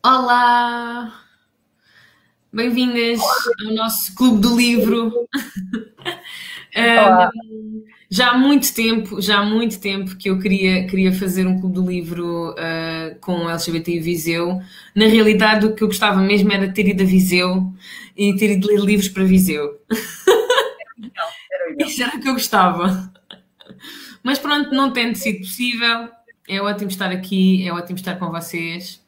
Olá, bem-vindas ao nosso Clube do Livro. Olá, Já há muito tempo que eu queria fazer um Clube do Livro com LGBT e Viseu. Na realidade, o que eu gostava mesmo era ter ido a Viseu e ter ido ler livros para Viseu. era o ideal. Isso era o que eu gostava. Mas pronto, não tendo sido possível, é ótimo estar aqui, é ótimo estar com vocês.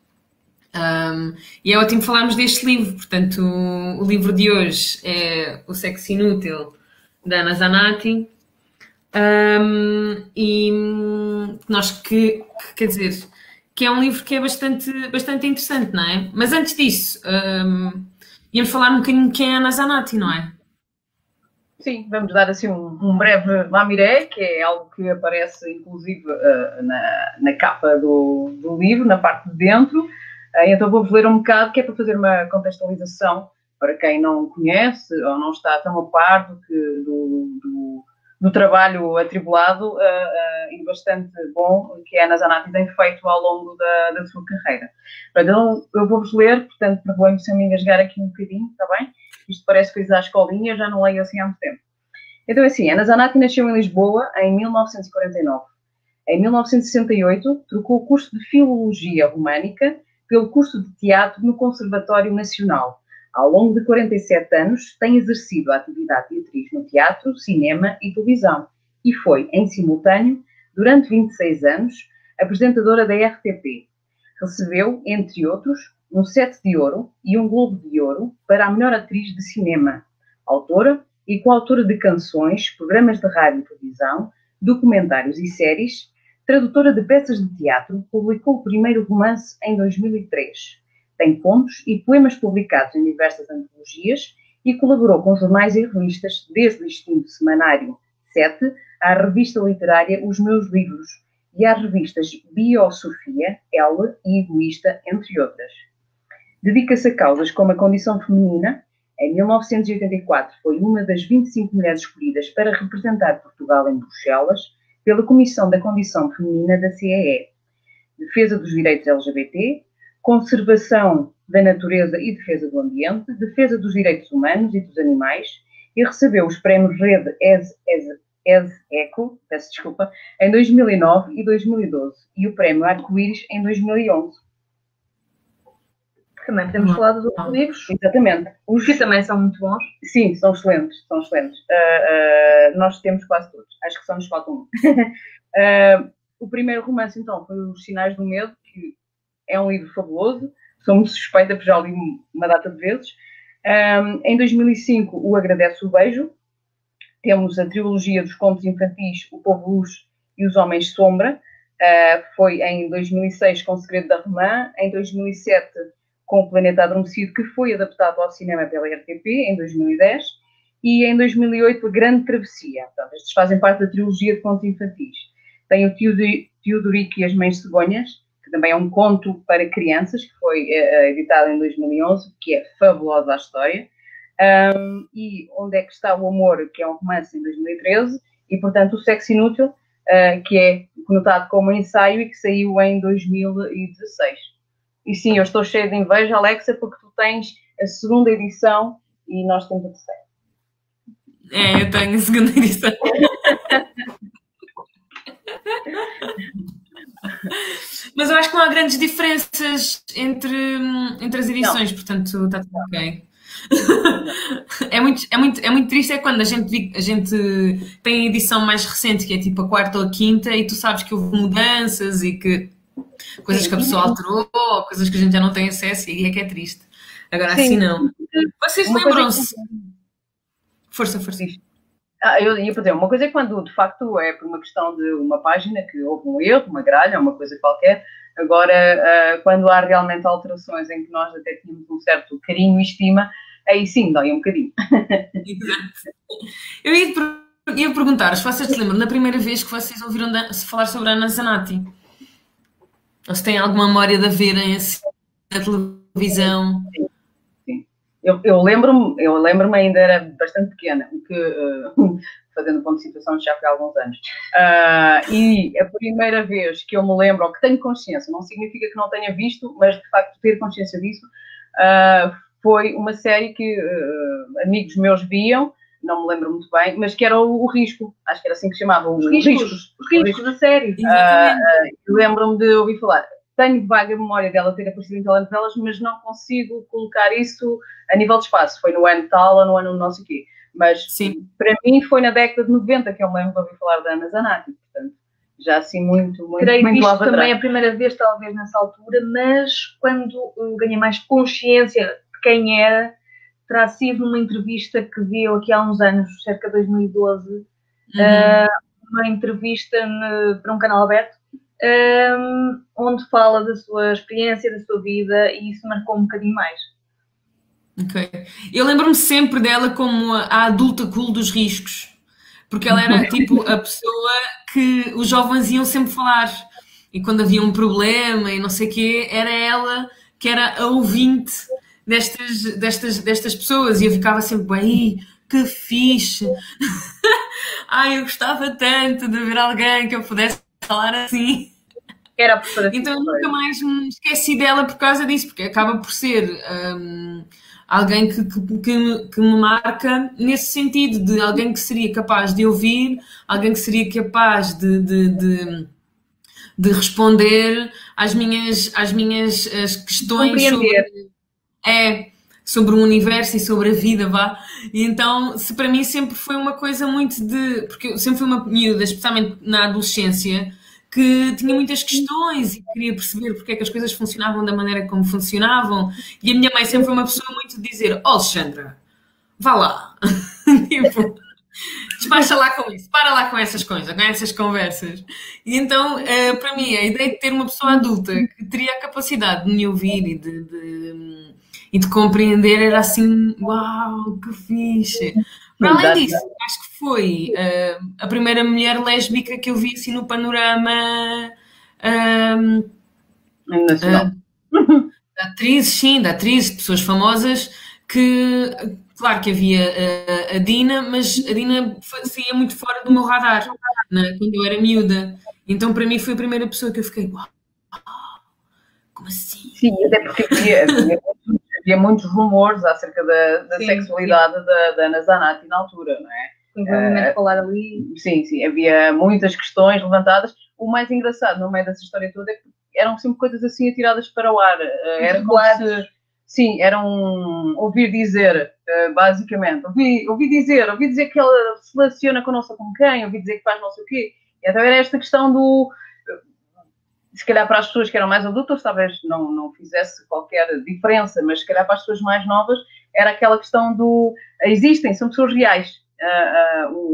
E é ótimo falarmos deste livro. Portanto, o livro de hoje é O Sexo Inútil, da Ana Zanatti. E quer dizer, que é um livro que é bastante interessante, não é? Mas antes disso, íamos falar um bocadinho de quem é a Ana Zanatti, não é? Sim, vamos dar assim um breve lamiré, que é algo que aparece inclusive na capa do livro, na parte de dentro. Então vou-vos ler um bocado, que é para fazer uma contextualização para quem não conhece ou não está tão a par do trabalho atribulado e bastante bom que a Ana Zanatti tem feito ao longo da sua carreira. Então eu vou-vos ler, portanto, perdoem-me se eu me engasgar aqui um bocadinho, está bem? Isto parece coisa à escolinha, já não leio assim há muito tempo. Então, assim, Ana Zanatti nasceu em Lisboa em 1949. Em 1968, trocou o curso de Filologia Românica pelo curso de Teatro no Conservatório Nacional. Ao longo de 47 anos, tem exercido a atividade de atriz no teatro, cinema e televisão e foi, em simultâneo, durante 26 anos, apresentadora da RTP. Recebeu, entre outros, um Sete de Ouro e um Globo de Ouro para a melhor atriz de cinema. Autora e coautora de canções, programas de rádio e televisão, documentários e séries, tradutora de peças de teatro, publicou o primeiro romance em 2003. Tem contos e poemas publicados em diversas antologias e colaborou com jornais e revistas, desde o extinto semanário 7 à revista literária Os Meus Livros e às revistas Biosofia, Elle e Egoísta, entre outras. Dedica-se a causas como a condição feminina. Em 1984 foi uma das 25 mulheres escolhidas para representar Portugal em Bruxelas pela Comissão da Condição Feminina da CEE. Defesa dos direitos LGBT, conservação da natureza e defesa do ambiente, defesa dos direitos humanos e dos animais, e recebeu os prémios Rede ESECO, peço desculpa, em 2009 e 2012, e o prémio Arco-Íris em 2011. Também podemos falar dos outros livros. Exatamente. Os que também são muito bons. Sim, são excelentes, são excelentes. Nós temos quase todos. Acho que só nos falta um. O primeiro romance, então, foi Os Sinais do Medo, que é um livro fabuloso. Sou muito suspeita, porque já li uma data de vezes. Em 2005, O Agradece o Beijo. Temos a trilogia dos contos infantis O Povo Luz e Os Homens Sombra. Foi em 2006 com O Segredo da Romã. Em 2007 com O Planeta Adormecido, que foi adaptado ao cinema pela RTP em 2010, e em 2008 A Grande Travessia. Portanto, estes fazem parte da trilogia de contos infantis. Tem o Teodorico e as Mães Cegonhas, que também é um conto para crianças, que foi editado em 2011, que é fabulosa a história. E Onde é que está o Amor, que é um romance em 2013, e, portanto, O Sexo Inútil, que é conotado como ensaio e que saiu em 2016. E sim, eu estou cheia de inveja, Alexa, porque tu tens a segunda edição e nós temos a terceira. É, eu tenho a segunda edição. Mas eu acho que não há grandes diferenças entre as edições, não. Portanto está tudo ok. É muito triste é quando a gente tem a edição mais recente, que é tipo a quarta ou a quinta, e tu sabes que houve mudanças e que coisas que a pessoa alterou, coisas que a gente já não tem acesso, e é que é triste. Agora assim não. Vocês lembram-se? Força. Eu ia dizer, uma coisa é quando de facto é por uma questão de uma página que houve um erro, uma gralha, uma coisa qualquer. Agora, quando há realmente alterações em que nós até tínhamos um certo carinho e estima, aí sim, dói um bocadinho. Eu ia perguntar, se vocês se lembram da primeira vez que vocês ouviram falar sobre a Ana Zanatti? Ou se têm alguma memória de a verem assim na televisão? Sim. Eu lembro-me, ainda era bastante pequena, o que, fazendo ponto de situação, já foi há alguns anos. E a primeira vez que eu me lembro, ou que tenho consciência, não significa que não tenha visto, mas de facto ter consciência disso, foi uma série que amigos meus viam, não me lembro muito bem, mas que era o Risco, acho que era assim que se chamava, os Riscos da série. Lembro-me de ouvir falar. Tenho vaga memória dela ter aparecido em telenovelas, mas não consigo colocar isso a nível de espaço. Foi no ano tal ou no ano não sei o quê. Mas, sim, para mim, foi na década de 90 que eu me lembro de ouvir falar da Ana Zanatti. Portanto, já assim muito Terei muito visto também a primeira vez, talvez, nessa altura, mas quando ganhei mais consciência de quem era, terá sido numa entrevista que vi aqui há uns anos, cerca de 2012, uma entrevista para um canal aberto, onde fala da sua experiência, da sua vida, e isso marcou um bocadinho mais. Ok. Eu lembro-me sempre dela como a adulta cool dos riscos, porque ela era tipo a pessoa que os jovens iam sempre falar, e quando havia um problema e não sei o quê, era ela que era a ouvinte destas pessoas, e eu ficava sempre, bem, que fixe! Ai, eu gostava tanto de ver alguém que eu pudesse falar assim. Era a professora. Então eu nunca mais me esqueci dela por causa disso, porque acaba por ser alguém que me marca nesse sentido, de alguém que seria capaz de ouvir, alguém que seria capaz de responder às minhas questões sobre o universo e sobre a vida, vá. E então, para mim sempre foi uma coisa muito porque eu sempre fui uma miúda, especialmente na adolescência, que tinha muitas questões e queria perceber porque é que as coisas funcionavam da maneira como funcionavam. E a minha mãe sempre foi uma pessoa muito de dizer: "Oh, Alexandra, vá lá." Tipo, despacha lá com isso, para lá com essas coisas, com essas conversas. E então, para mim, a ideia de ter uma pessoa adulta que teria a capacidade de me ouvir e de compreender era assim, uau, que fixe. Para além disso, acho que foi a primeira mulher lésbica que eu vi assim no panorama nacional. Da atrizes, de pessoas famosas, que, claro que havia a Dina, mas a Dina saía muito fora do meu radar, né, quando eu era miúda. Então, para mim, foi a primeira pessoa que eu fiquei, uau, como assim? Sim, até porque havia muitos rumores acerca da sexualidade da Ana Zanatti na altura, não é? Falar ali. Sim, havia muitas questões levantadas. O mais engraçado no meio dessa história toda é que eram sempre coisas assim atiradas para o ar. Era como se... Sim, eram ouvir dizer, basicamente. Ouvi dizer que ela se relaciona com não sei com quem, ouvi dizer que faz não sei o quê. E então era esta questão do... Se calhar para as pessoas que eram mais adultas talvez não fizesse qualquer diferença, mas se calhar para as pessoas mais novas era aquela questão do... Existem, são pessoas reais.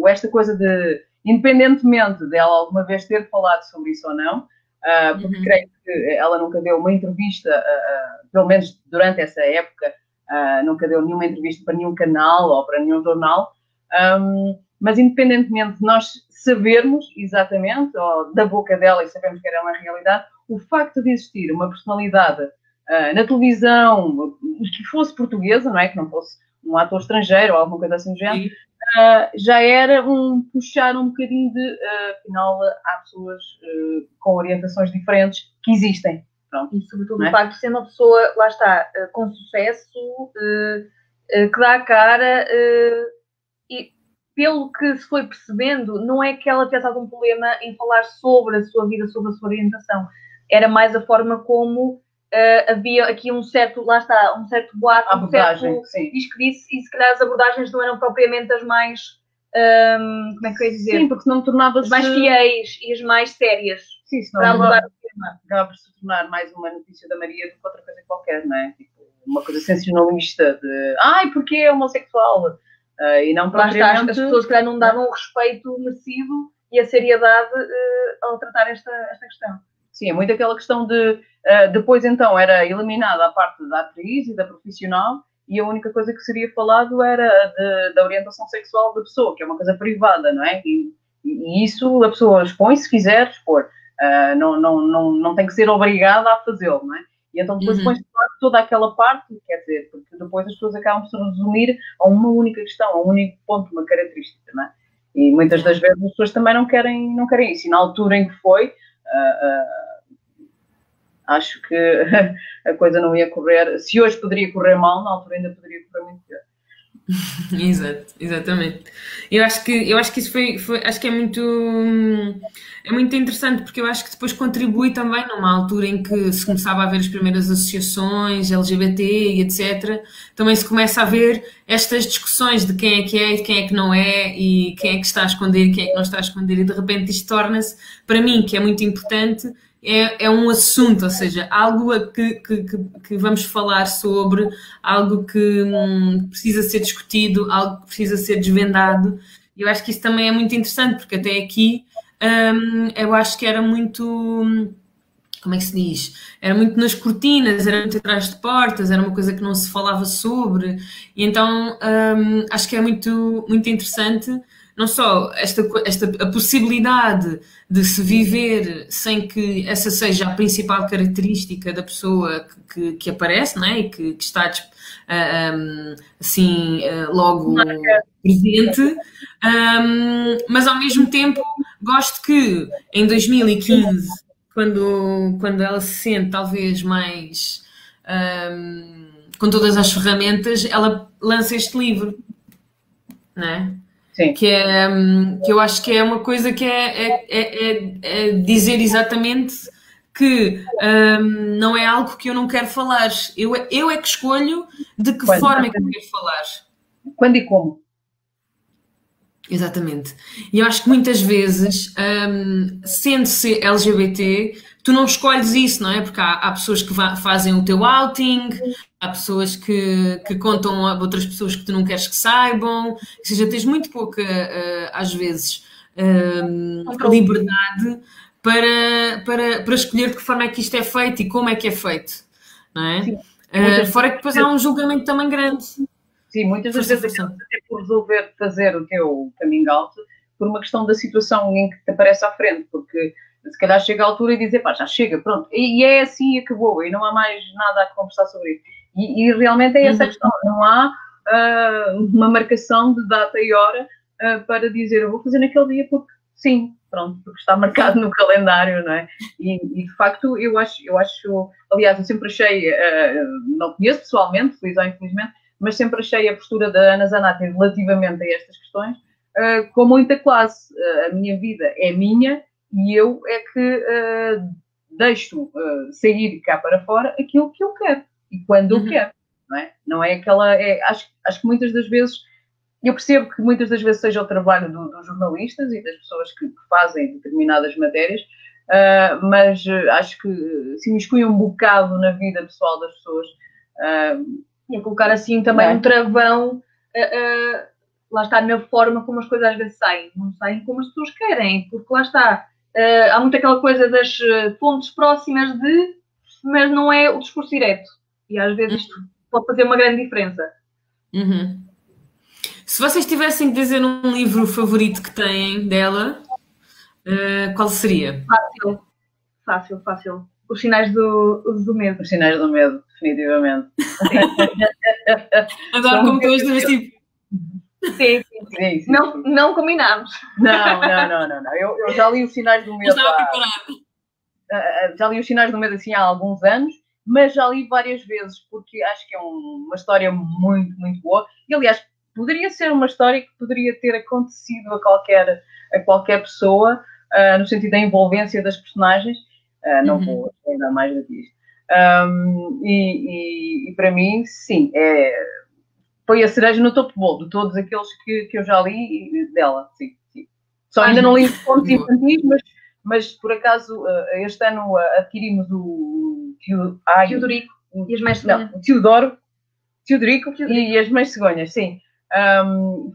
Esta coisa de, independentemente dela alguma vez ter falado sobre isso ou não, porque creio que ela nunca deu uma entrevista, pelo menos durante essa época, nunca deu nenhuma entrevista para nenhum canal ou para nenhum jornal, mas independentemente de nós sabermos exatamente, ou da boca dela e sabemos que era uma realidade, o facto de existir uma personalidade na televisão, que fosse portuguesa, não é? Que não fosse um ator estrangeiro ou alguma coisa assim do género, já era puxar um bocadinho de, afinal, há pessoas com orientações diferentes que existem. Pronto, e sobretudo o facto de ser uma pessoa, lá está, com sucesso, que dá a cara, e pelo que se foi percebendo, não é que ela tivesse algum problema em falar sobre a sua vida, sobre a sua orientação. Era mais a forma como havia aqui um certo, lá está, um certo boato, abordagem, um certo diz-que-disse, e se calhar as abordagens não eram propriamente as mais, como é que eu ia dizer? Sim, porque senão tornava-se... As mais fiéis e as mais sérias. Sim, senão acaba por se tornar mais uma notícia da Maria do que outra coisa qualquer, não é? Tipo, uma coisa sensacionalista de ai, porque é homossexual? E não propriamente... As pessoas que não davam o respeito merecido e a seriedade ao tratar esta questão. Sim, é muito aquela questão de... depois, então, era eliminada a parte da atriz e da profissional e a única coisa que seria falado era da orientação sexual da pessoa, que é uma coisa privada, não é? E isso a pessoa expõe se quiser expor. Não tem que ser obrigada a fazê-lo, não é? E então depois põe-se toda aquela parte, quer dizer, porque depois as pessoas acabam por se resumir a uma única questão, a um único ponto, uma característica, não é? E muitas das vezes as pessoas também não querem isso. E na altura em que foi, acho que a coisa não ia correr. Se hoje poderia correr mal, na altura ainda poderia correr muito pior. Exato, exatamente. Eu acho que isso acho que é muito interessante, porque eu acho que depois contribui também numa altura em que se começava a ver as primeiras associações LGBT e etc. Também se começa a ver estas discussões de quem é e de quem é que não é, e quem é que está a esconder e quem é que não está a esconder, e de repente isto torna-se, para mim, que é muito importante, é um assunto, ou seja, algo que vamos falar sobre, algo que precisa ser discutido, algo que precisa ser desvendado. E eu acho que isso também é muito interessante, porque até aqui eu acho que era muito, como é que se diz? Era muito nas cortinas, era muito atrás de portas, era uma coisa que não se falava sobre. E então acho que é muito, muito interessante, não só a possibilidade de se viver sem que essa seja a principal característica da pessoa que aparece, não é? E que está assim logo presente, mas ao mesmo tempo gosto que em 2015, quando ela se sente talvez mais com todas as ferramentas, ela lança este livro, não é? Sim. Que eu acho que é uma coisa que é dizer exatamente que não é algo que eu não quero falar. Eu é que escolho de que forma é que eu quero falar. Quando e como? Exatamente. E eu acho que muitas vezes, sendo-se LGBT, tu não escolhes isso, não é? Porque há pessoas que fazem o teu outing, há pessoas que contam a outras pessoas que tu não queres que saibam, ou seja, tens muito pouca, às vezes, liberdade para escolher de que forma é que isto é feito e como é que é feito, não é? Fora que depois há um julgamento também grande. Sim, muitas das vezes acabas até por resolver fazer o teu coming out por uma questão da situação em que te aparece à frente, porque se calhar chega a altura e dizer, pá, já chega, pronto, e é assim e acabou, e não há mais nada a conversar sobre isso. E realmente é essa a questão, não há uma marcação de data e hora para dizer, eu vou fazer naquele dia porque sim, pronto, porque está marcado no calendário, não é? E de facto eu acho, aliás, eu sempre achei, não conheço pessoalmente, feliz ou infelizmente, mas sempre achei a postura da Ana Zanatti relativamente a estas questões com muita classe. A minha vida é minha e eu é que deixo sair cá para fora aquilo que eu quero e quando eu quero, não é? Não é aquela... acho que muitas das vezes... Eu percebo que muitas das vezes seja o trabalho dos jornalistas e das pessoas que fazem determinadas matérias, mas acho que se imiscuem um bocado na vida pessoal das pessoas... E a colocar assim também um travão, lá está, na forma como as coisas às vezes saem. Não saem como as pessoas querem, porque lá está, há muito aquela coisa das fontes próximas de, mas não é o discurso direto. E às vezes isto pode fazer uma grande diferença. Se vocês tivessem que dizer um livro favorito que têm dela, qual seria? Fácil. Os Sinais do Medo. Os Sinais do Medo, definitivamente. Adoro como tu hoje tipo... Sim. Não combinámos. Não. Eu já li Os Sinais do Medo. Estava preparado. Já li Os Sinais do Medo assim há alguns anos, mas já li várias vezes, porque acho que é uma história muito, muito boa. E, aliás, poderia ser uma história que poderia ter acontecido a qualquer pessoa, no sentido da envolvência das personagens. Não vou ainda mais do que isto. E para mim, sim, foi a cereja no topo do bolo de todos aqueles que eu já li dela, sim. Só ainda não li os contos infantis, mas por acaso este ano adquirimos o Teodorico e as Mães Cegonhas. Não, Teodorico e as Mães Cegonhas, sim.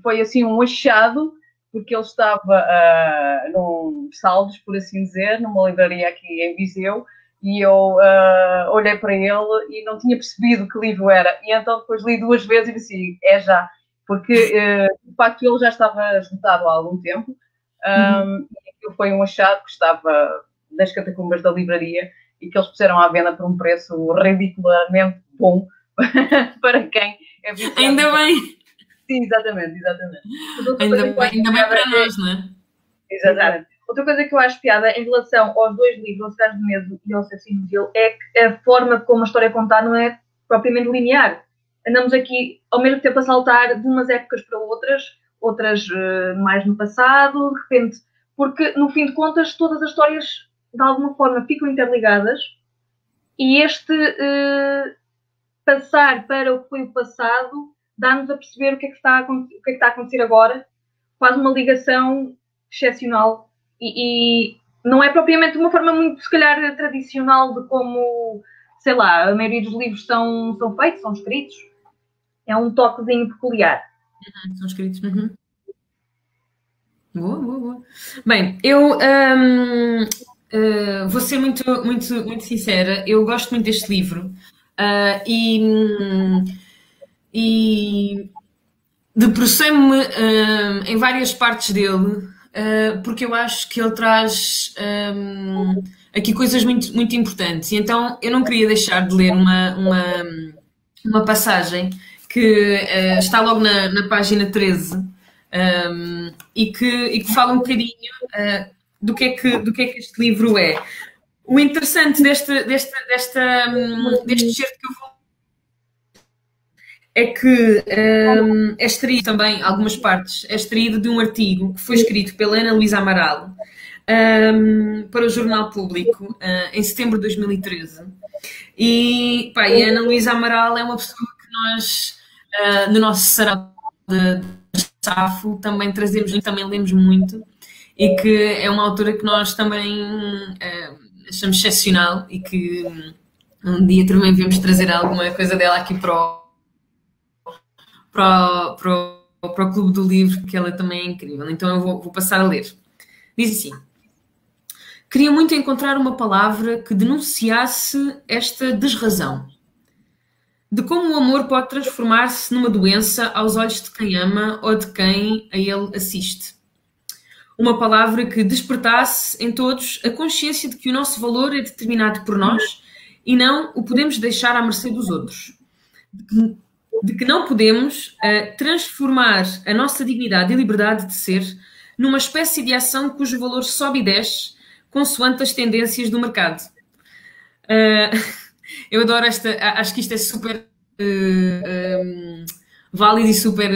Foi assim um achado, porque ele estava num Saldos, por assim dizer, numa livraria aqui em Viseu, e eu olhei para ele e não tinha percebido que livro era. E então depois li 2 vezes e disse, é já. Porque, de facto, ele já estava esgotado há algum tempo. E aquilo foi um achado que estava das catacumbas da livraria e que eles puseram à venda por um preço ridiculamente bom para quem é viciado. Ainda bem! Sim, exatamente. Ainda bem para nós, não é? Exatamente. Outra coisa que eu acho piada em relação aos dois livros, Ao Cidade de Medo e Ao Assassino de Ele, é que a forma como a história é contada não é propriamente linear. Andamos aqui, ao mesmo tempo, a saltar de umas épocas para outras mais no passado, de repente, porque, no fim de contas, todas as histórias, de alguma forma, ficam interligadas e este passar para o que foi o passado dá-nos a perceber o que é que está a acontecer agora, faz uma ligação excepcional e não é propriamente uma forma muito, se calhar, tradicional de como, sei lá, a maioria dos livros são feitos, são escritos. É um toquezinho peculiar. São escritos. Uhum. Boa. Bem, eu vou ser muito sincera. Eu gosto muito deste livro e debrucei-me em várias partes dele porque eu acho que ele traz aqui coisas muito, muito importantes. E então eu não queria deixar de ler uma passagem que está logo na página 13 e que fala um bocadinho do que é que este livro é. O interessante deste excerto que eu vou é que é extraído também, algumas partes, é extraído de um artigo que foi escrito pela Ana Luísa Amaral para o Jornal Público em setembro de 2013. E a Ana Luísa Amaral é uma pessoa que nós, no nosso sarau de Safo, também trazemos e também lemos muito, e que é uma autora que nós também achamos excepcional e que um dia também devemos trazer alguma coisa dela aqui para o Clube do Livro, que ela também é incrível. Então eu vou passar a ler. Diz assim: queria muito encontrar uma palavra que denunciasse esta desrazão, de como o amor pode transformar-se numa doença aos olhos de quem ama ou de quem a ele assiste. Uma palavra que despertasse em todos a consciência de que o nosso valor é determinado por nós e não o podemos deixar à mercê dos outros. De que não podemos transformar a nossa dignidade e liberdade de ser numa espécie de ação cujo valor sobe e desce consoante as tendências do mercado. Eu adoro acho que isto é super válido e super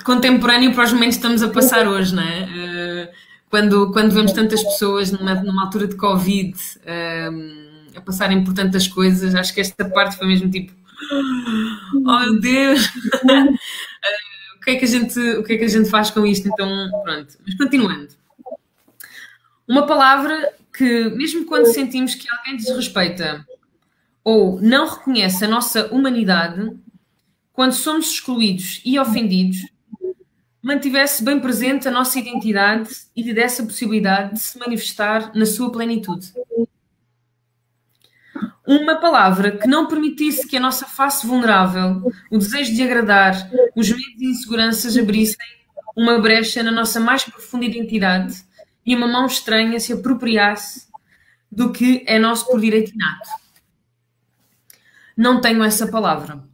contemporâneo para os momentos que estamos a passar hoje, não é? Quando vemos tantas pessoas numa altura de Covid a passarem por tantas coisas, acho que esta parte foi mesmo tipo, oh meu Deus, o que é que a gente faz com isto? Então, pronto. Mas continuando. Uma palavra que, mesmo quando sentimos que alguém desrespeita ou não reconhece a nossa humanidade, quando somos excluídos e ofendidos, mantivesse bem presente a nossa identidade e lhe desse a possibilidade de se manifestar na sua plenitude. Uma palavra que não permitisse que a nossa face vulnerável, o desejo de agradar, os medos e inseguranças abrissem uma brecha na nossa mais profunda identidade e uma mão estranha se apropriasse do que é nosso por direito inato. Não tenho essa palavra.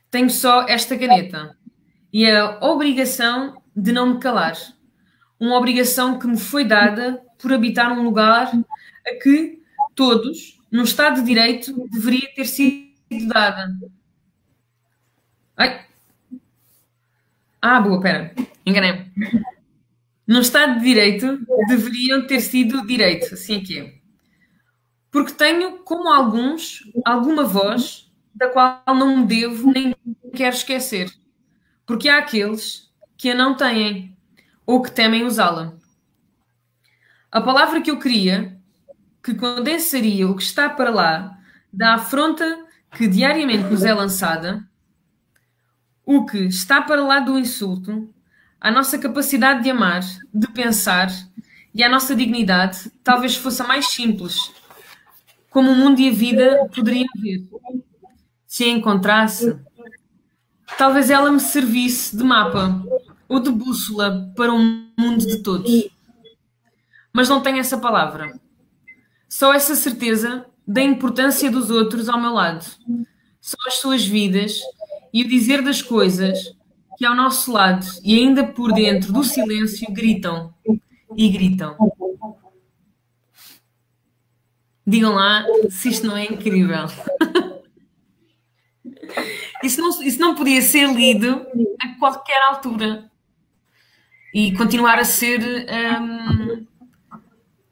Tenho só esta caneta e a obrigação de não me calar. Uma obrigação que me foi dada por habitar um lugar a que todos, no Estado de Direito, deveria ter sido dada. Ai. Boa, pera. Enganei-me. No Estado de Direito, deveriam ter sido direito. Assim é que é. Porque tenho, como alguns, alguma voz da qual não me devo nem quero esquecer. Porque há aqueles que a não têm ou que temem usá-la. A palavra que eu queria, que condensaria o que está para lá da afronta que diariamente nos é lançada, o que está para lá do insulto, a nossa capacidade de amar, de pensar e a nossa dignidade, talvez fosse a mais simples, como o mundo e a vida poderiam ver. Se a encontrasse, talvez ela me servisse de mapa ou de bússola para um mundo de todos. mas não tenho essa palavra. Só essa certeza da importância dos outros ao meu lado. Só as suas vidas e o dizer das coisas que ao nosso lado e ainda por dentro do silêncio gritam e gritam. Digam lá se isto não é incrível. Isso não podia ser lido a qualquer altura e continuar a ser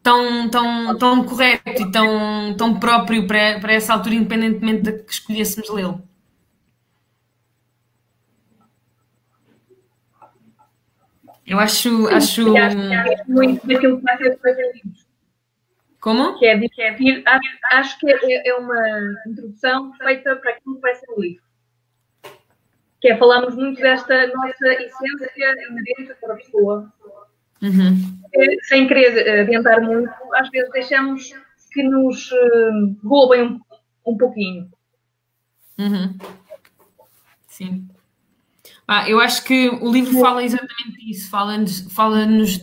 tão correto e tão próprio para essa altura, independentemente de que escolhêssemos lê-lo. Eu acho muito daquilo que vai ser fazer livros. Como? Acho que é uma introdução feita para aquilo que vai ser o livro. Que é falarmos muito desta nossa essência inerente a cada pessoa. Sem querer adiantar muito, às vezes deixamos que nos roubem um pouquinho. Sim. Eu acho que o livro fala exatamente isso, fala-nos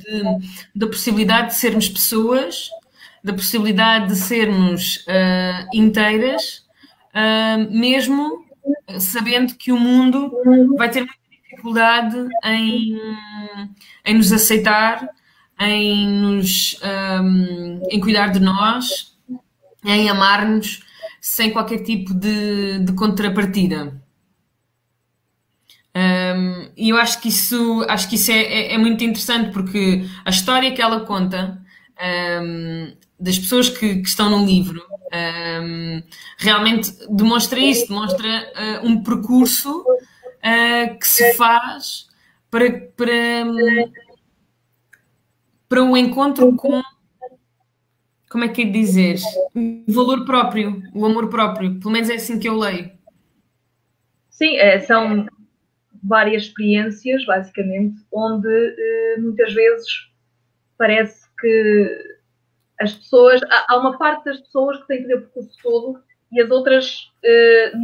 da possibilidade de sermos pessoas, da possibilidade de sermos inteiras, mesmo sabendo que o mundo vai ter muita dificuldade em nos aceitar, em cuidar de nós, em amar-nos, sem qualquer tipo de contrapartida. E eu acho que isso é muito interessante, porque a história que ela conta das pessoas que estão no livro realmente demonstra isso, demonstra um percurso que se faz para um encontro com, como é que é de dizer, o valor próprio, o amor próprio, pelo menos é assim que eu leio. Sim, são várias experiências, basicamente, onde muitas vezes parece que as pessoas, há uma parte das pessoas que têm que fazer o percurso todo e as outras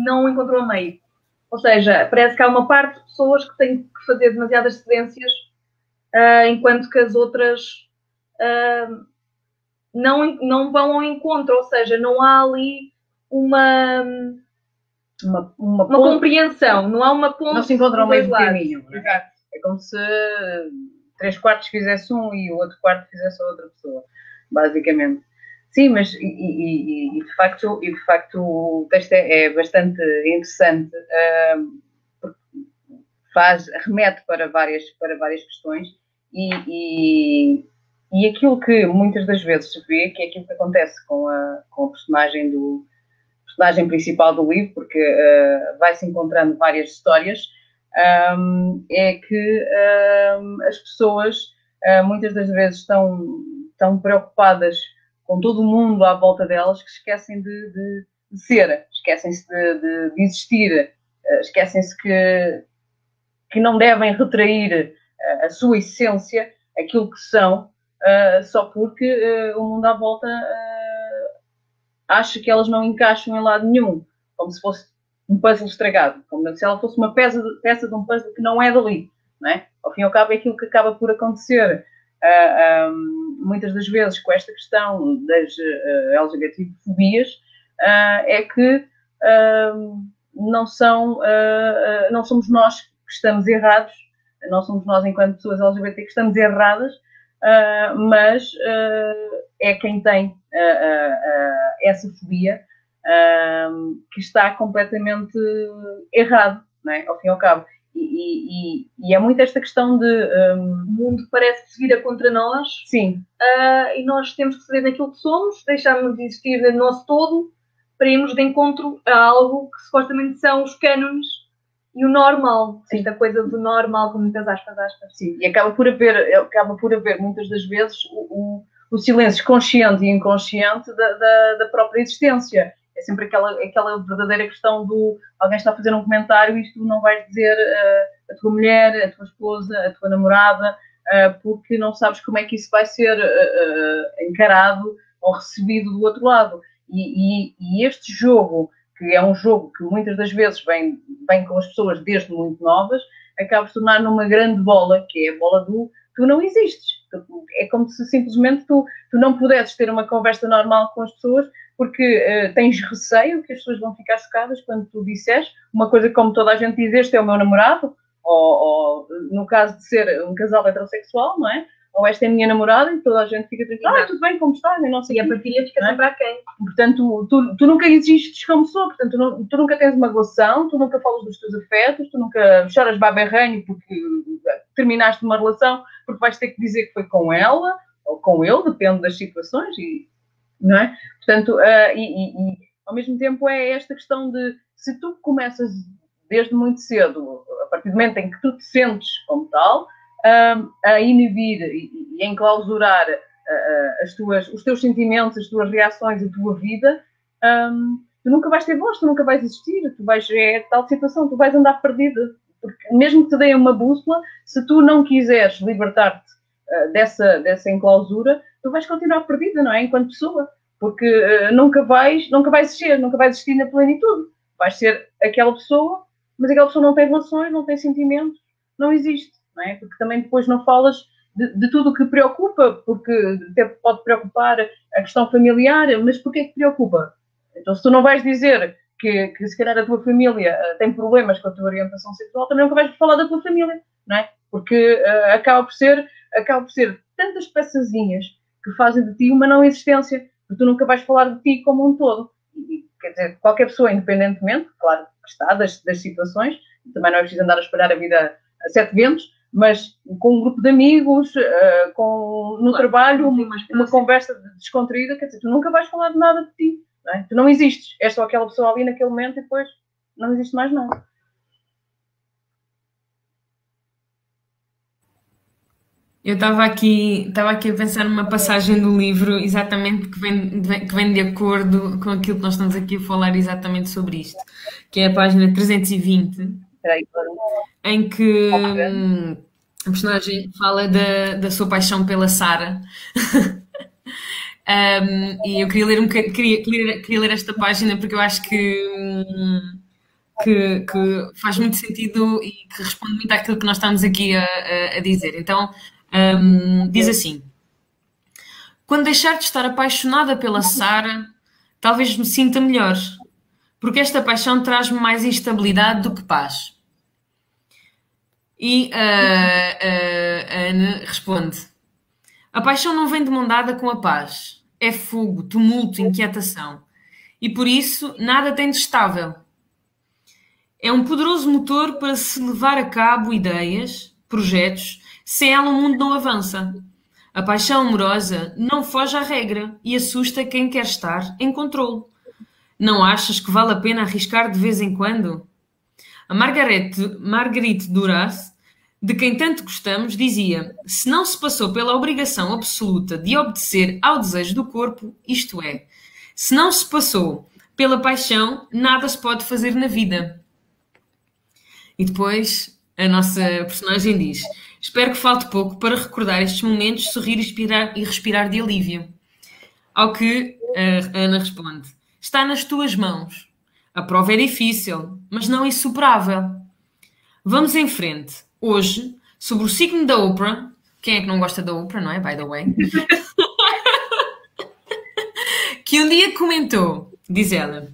não encontram a meio. Ou seja, parece que há uma parte de pessoas que têm que fazer demasiadas cedências, enquanto que as outras não vão ao encontro. Ou seja, não há ali uma compreensão, não há uma ponte. Não se encontra ao meio do caminho. É como se 3/4 fizesse um e o outro quarto fizesse a outra pessoa, basicamente. Sim, mas de facto o texto é bastante interessante, remete para várias questões e aquilo que muitas das vezes se vê, que é aquilo que acontece com a personagem principal do livro, porque vai-se encontrando várias histórias, é que as pessoas muitas das vezes estão preocupadas com todo o mundo à volta delas, que esquecem de ser, esquecem-se de existir, esquecem-se que não devem retrair a sua essência, aquilo que são, só porque o mundo à volta acha que elas não encaixam em lado nenhum, como se fosse um puzzle estragado, como se ela fosse uma peça de um puzzle que não é dali, não é? Ao fim e ao cabo é aquilo que acaba por acontecer muitas das vezes com esta questão das LGBTfobias, é que não somos nós que estamos errados, não somos nós enquanto pessoas LGBT que estamos erradas, mas é quem tem essa fobia que está completamente errado, não é? Ao fim e ao cabo. E é muito esta questão de o mundo parece que se vira contra nós. Sim. E nós temos que ceder naquilo que somos, deixarmos de existir no nosso todo para irmos de encontro a algo que supostamente são os cânones e o normal. Sim. Esta coisa do normal, com muitas aspas. Sim, e acaba por haver muitas das vezes o silêncio consciente e inconsciente da própria existência. É sempre aquela verdadeira questão do alguém está a fazer um comentário e tu não vais dizer a tua mulher, a tua esposa, a tua namorada, porque não sabes como é que isso vai ser encarado ou recebido do outro lado. E este jogo, que é um jogo que muitas das vezes vem com as pessoas desde muito novas, acaba por se tornar numa grande bola, que é a bola do tu não existes. É como se simplesmente tu não pudesses ter uma conversa normal com as pessoas porque tens receio que as pessoas vão ficar chocadas quando tu disseres uma coisa como toda a gente diz, este é o meu namorado, ou no caso de ser um casal heterossexual, não é? Ou esta é a minha namorada e toda a gente fica tranquila, tudo bem, como está? E a partilha fica sempre a quem? Portanto, tu nunca existes como pessoa, portanto, tu nunca tens uma relação, tu nunca falas dos teus afetos, tu nunca choras baberranho porque terminaste uma relação, porque vais ter que dizer que foi com ela ou com ele, depende das situações, não é? Portanto, ao mesmo tempo é esta questão de, se tu começas desde muito cedo, a partir do momento em que tu te sentes como tal, a inibir e a enclausurar os teus sentimentos, as tuas reações, a tua vida, tu nunca vais ter voz, tu nunca vais existir, é tal situação, tu vais andar perdida. Porque mesmo que te deem uma bússola, se tu não quiseres libertar-te dessa enclausura, tu vais continuar perdida, não é? Enquanto pessoa. Porque nunca vais existir na plenitude. Vais ser aquela pessoa, mas aquela pessoa não tem relações, não tem sentimentos, não existe. Não é? Porque também depois não falas de tudo o que preocupa, porque até pode preocupar a questão familiar, mas porquê que preocupa? Então, se tu não vais dizer que se calhar a tua família tem problemas com a tua orientação sexual, também nunca vais falar da tua família, não é? Porque acaba por ser tantas peçazinhas que fazem de ti uma não existência, porque tu nunca vais falar de ti como um todo. E, quer dizer, qualquer pessoa, independentemente, claro que está das situações, também não é preciso andar a espalhar a vida a 7 ventos, mas com um grupo de amigos, no trabalho, uma conversa descontraída, quer dizer, tu nunca vais falar de nada de ti, não é? Tu não existes, és só aquela pessoa ali naquele momento e depois não existe mais nada. Eu estava aqui a pensar numa passagem do livro exatamente que vem de acordo com aquilo que nós estamos aqui a falar exatamente sobre isto, que é a página 320, em que a personagem fala da sua paixão pela Sarah. E eu queria ler queria ler esta página porque eu acho que faz muito sentido e que responde muito àquilo que nós estamos aqui a dizer. Então, diz assim: quando deixar de estar apaixonada pela Sarah, talvez me sinta melhor, porque esta paixão traz-me mais instabilidade do que paz. E a Ana responde: a paixão não vem de mão dada com a paz. É fogo, tumulto, inquietação. E por isso nada tem de estável. É um poderoso motor para se levar a cabo ideias, projetos. Sem ela o mundo não avança. A paixão amorosa não foge à regra e assusta quem quer estar em controle. Não achas que vale a pena arriscar de vez em quando? A Marguerite Duras, de quem tanto gostamos, dizia: se não se passou pela obrigação absoluta de obedecer ao desejo do corpo, isto é, se não se passou pela paixão, nada se pode fazer na vida. E depois a nossa personagem diz: espero que falte pouco para recordar estes momentos, sorrir e respirar de alívio. Ao que a Ana responde: está nas tuas mãos. A prova é difícil, mas não insuperável. Vamos em frente. Hoje, sobre o signo da Oprah. Quem é que não gosta da Oprah, não é? By the way. Que um dia comentou, diz ela: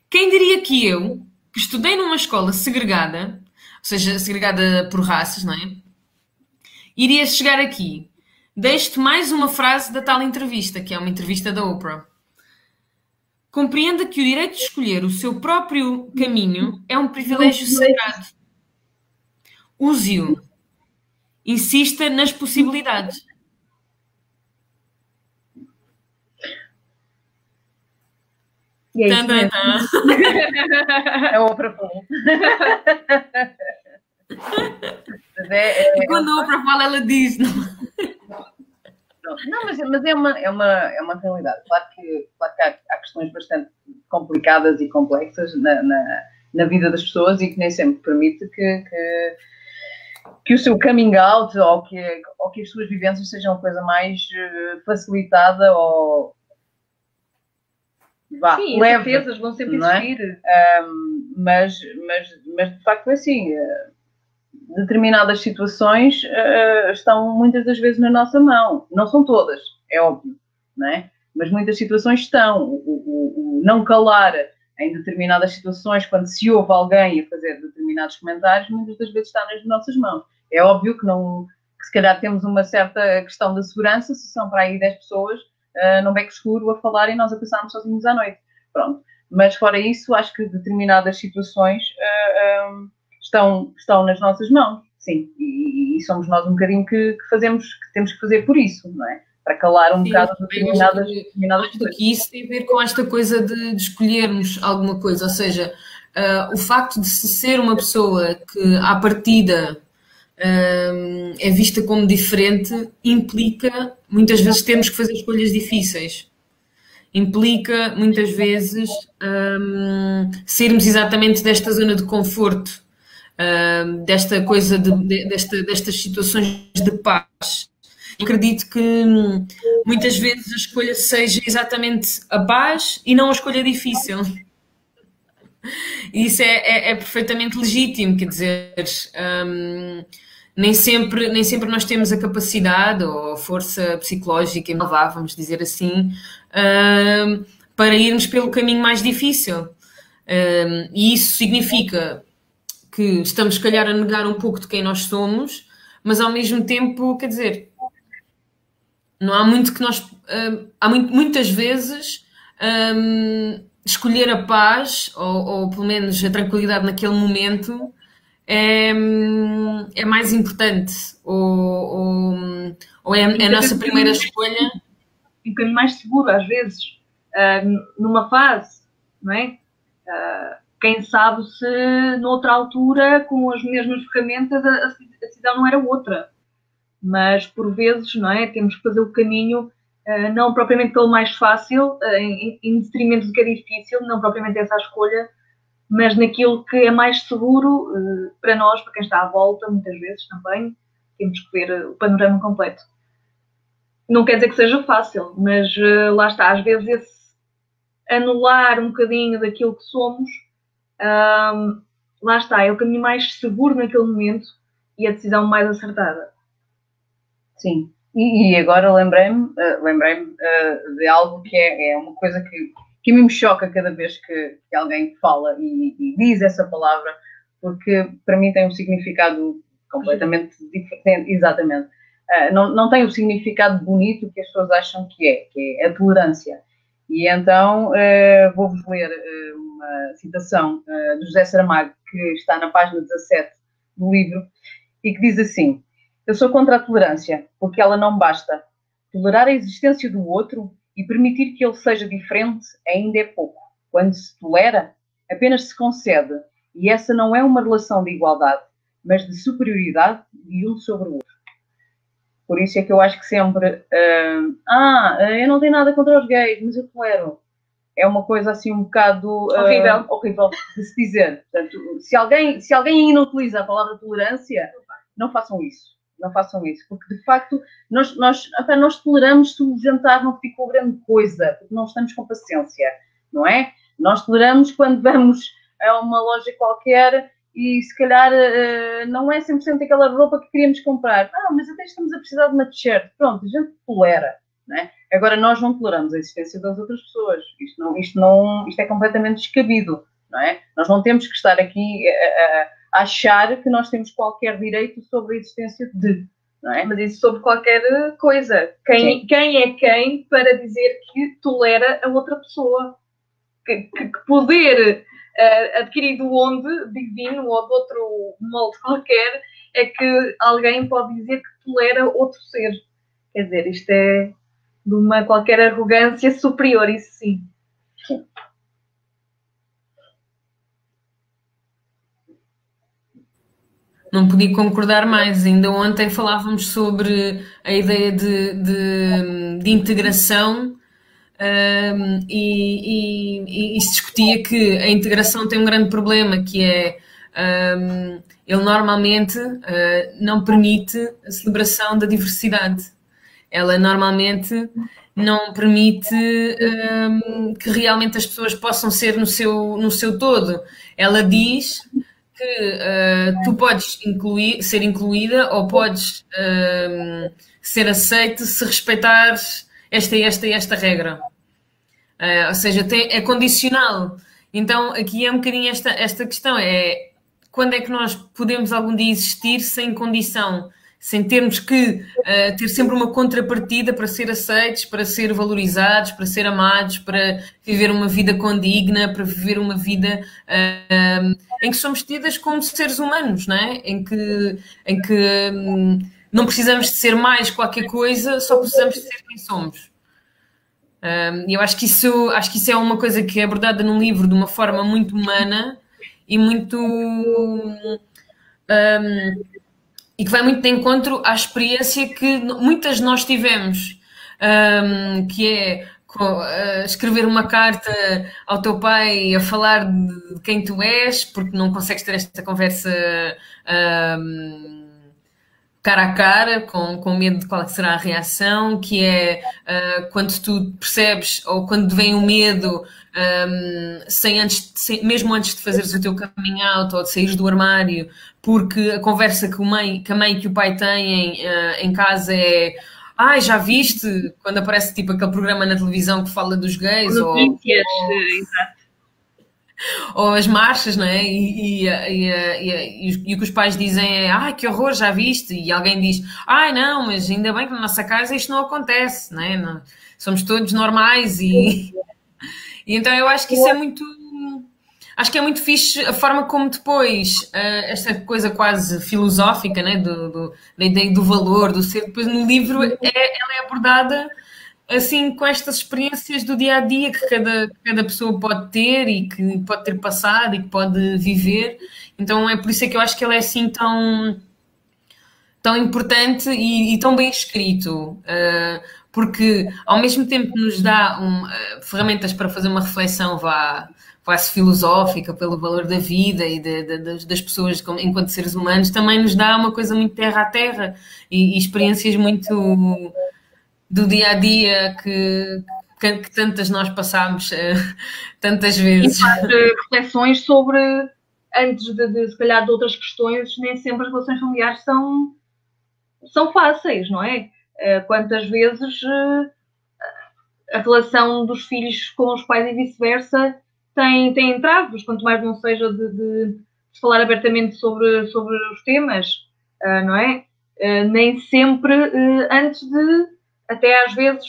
quem diria que eu, que estudei numa escola segregada, ou seja, segregada por raças, não é? Iria chegar aqui. Deixo-te mais uma frase da tal entrevista, que é uma entrevista da Oprah. Compreenda que o direito de escolher o seu próprio caminho é um privilégio sagrado. Use-o. Insista nas possibilidades. E é isso mesmo. É Oprah falou. Quando a Oprah fala, ela diz. Não, mas é uma realidade. Claro que há questões bastante complicadas e complexas na vida das pessoas e que nem sempre permite que o seu coming out ou que as suas vivências sejam a coisa mais facilitada ou sim, leve. as certezas vão sempre não existir. Mas de facto é assim. determinadas situações estão muitas das vezes na nossa mão. Não são todas, é óbvio, não é? Mas muitas situações estão. O não calar em determinadas situações, quando se ouve alguém a fazer determinados comentários, muitas das vezes está nas nossas mãos. É óbvio que se calhar temos uma certa questão da segurança, se são para aí 10 pessoas num beco escuro a falar e nós a pensarmos sozinhos à noite. Pronto. Mas fora isso, acho que determinadas situações estão nas nossas mãos, sim. E somos nós um bocadinho que temos que fazer por isso, não é? Para calar um bocado determinadas coisas. Que isso tem a ver com esta coisa de escolhermos alguma coisa, ou seja, o facto de ser uma pessoa que à partida é vista como diferente implica muitas vezes termos que fazer escolhas difíceis. Implica muitas vezes sermos exatamente desta zona de conforto, desta coisa destas situações de paz. Acredito que muitas vezes a escolha seja exatamente a paz e não a escolha difícil. E isso é perfeitamente legítimo, quer dizer, nem sempre nós temos a capacidade ou a força psicológica, vamos dizer assim, para irmos pelo caminho mais difícil. E isso significa que estamos, se calhar, a negar um pouco de quem nós somos, mas ao mesmo tempo, quer dizer, não há muito que nós... muitas vezes, escolher a paz, ou pelo menos a tranquilidade naquele momento, é mais importante, ou é a nossa primeira escolha. Um bocadinho mais seguro, às vezes, numa fase, não é? Quem sabe se noutra altura, com as mesmas ferramentas, a decisão não era outra. Mas, por vezes, não é? Temos que fazer o caminho, não propriamente pelo mais fácil, em detrimento do que é difícil, não propriamente essa a escolha, mas naquilo que é mais seguro para nós, para quem está à volta, muitas vezes também, temos que ver o panorama completo. Não quer dizer que seja fácil, mas lá está, às vezes esse anular um bocadinho daquilo que somos, lá está, é o caminho mais seguro naquele momento e a decisão mais acertada. Sim, e agora lembrei-me de algo que é uma coisa que me choca cada vez que alguém fala e diz essa palavra, porque para mim tem um significado completamente diferente, exatamente. Não tem o significado bonito que as pessoas acham que é a tolerância. E então vou-vos ler uma citação de José Saramago, que está na página 17 do livro, e que diz assim: eu sou contra a tolerância, porque ela não basta. Tolerar a existência do outro e permitir que ele seja diferente ainda é pouco. Quando se tolera, apenas se concede, e essa não é uma relação de igualdade, mas de superioridade de um sobre o outro. Por isso é que eu acho que sempre... eu não tenho nada contra os gays, mas eu tolero. É uma coisa assim um bocado... horrível de se dizer. Portanto, se alguém ainda utiliza a palavra tolerância, não façam isso. Não façam isso, porque de facto nós toleramos se o jantar não ficou grande coisa, porque não estamos com paciência, não é? Nós toleramos quando vamos a uma loja qualquer e se calhar não é 100% aquela roupa que queríamos comprar. Mas até estamos a precisar de uma t-shirt. Pronto, a gente tolera, não é? Agora nós não toleramos a existência das outras pessoas. Isto é completamente descabido, não é? Nós não temos que estar aqui a achar que nós temos qualquer direito sobre a existência de, não é? Mas isso sobre qualquer coisa. Quem é quem para dizer que tolera a outra pessoa? Que poder adquirido onde, divino ou de outro molde qualquer, é que alguém pode dizer que tolera outro ser. Quer dizer, isto é de uma qualquer arrogância superior, isso sim. Sim. Não podia concordar mais. Ainda ontem falávamos sobre a ideia de integração, e se discutia que a integração tem um grande problema, que é ele normalmente não permite a celebração da diversidade. Ela normalmente não permite que realmente as pessoas possam ser no seu todo. Ela diz que tu podes ser incluída ou podes ser aceite se respeitares esta e esta e esta regra. Ou seja, é condicional. Então, aqui é um bocadinho esta questão, é quando é que nós podemos algum dia existir sem condição, sem termos que ter sempre uma contrapartida para ser aceitos, para ser valorizados, para ser amados, para viver uma vida condigna, para viver uma vida em que somos tidas como seres humanos, não é? Em que não precisamos de ser mais qualquer coisa, só precisamos de ser quem somos. E eu acho que isso é uma coisa que é abordada no livro de uma forma muito humana e muito e que vai muito de encontro à experiência que muitas de nós tivemos, que é escrever uma carta ao teu pai a falar de quem tu és, porque não consegues ter esta conversa cara a cara, com medo de qual será a reação, que é quando tu percebes, ou quando vem o medo, mesmo antes de fazeres o teu coming out, ou de saíres do armário, porque a conversa que a mãe e que o pai têm em casa é já viste? Quando aparece tipo aquele programa na televisão que fala dos gays, notícias, exato. Ou as marchas, não é? E o que os pais dizem é que horror, já viste? E alguém diz, não, mas ainda bem que na nossa casa isto não acontece, não é? Não, somos todos normais e então eu acho que isso é muito... Acho que é muito fixe a forma como depois, esta coisa quase filosófica, né, da ideia do valor, do ser, depois no livro ela é abordada assim com estas experiências do dia a dia que cada pessoa pode ter e que pode ter passado e que pode viver. Então é por isso que eu acho que ela é assim tão importante e tão bem escrito, porque ao mesmo tempo nos dá ferramentas para fazer uma reflexão quase filosófica pelo valor da vida e das pessoas enquanto seres humanos, também nos dá uma coisa muito terra a terra e experiências muito do dia a dia que tantas nós passámos tantas vezes. E faz reflexões sobre, antes de se calhar de outras questões, nem sempre as relações familiares são fáceis, não é? Quantas vezes a relação dos filhos com os pais e vice-versa tem entraves, quanto mais não seja de falar abertamente sobre os temas, não é? Nem sempre antes de, até às vezes,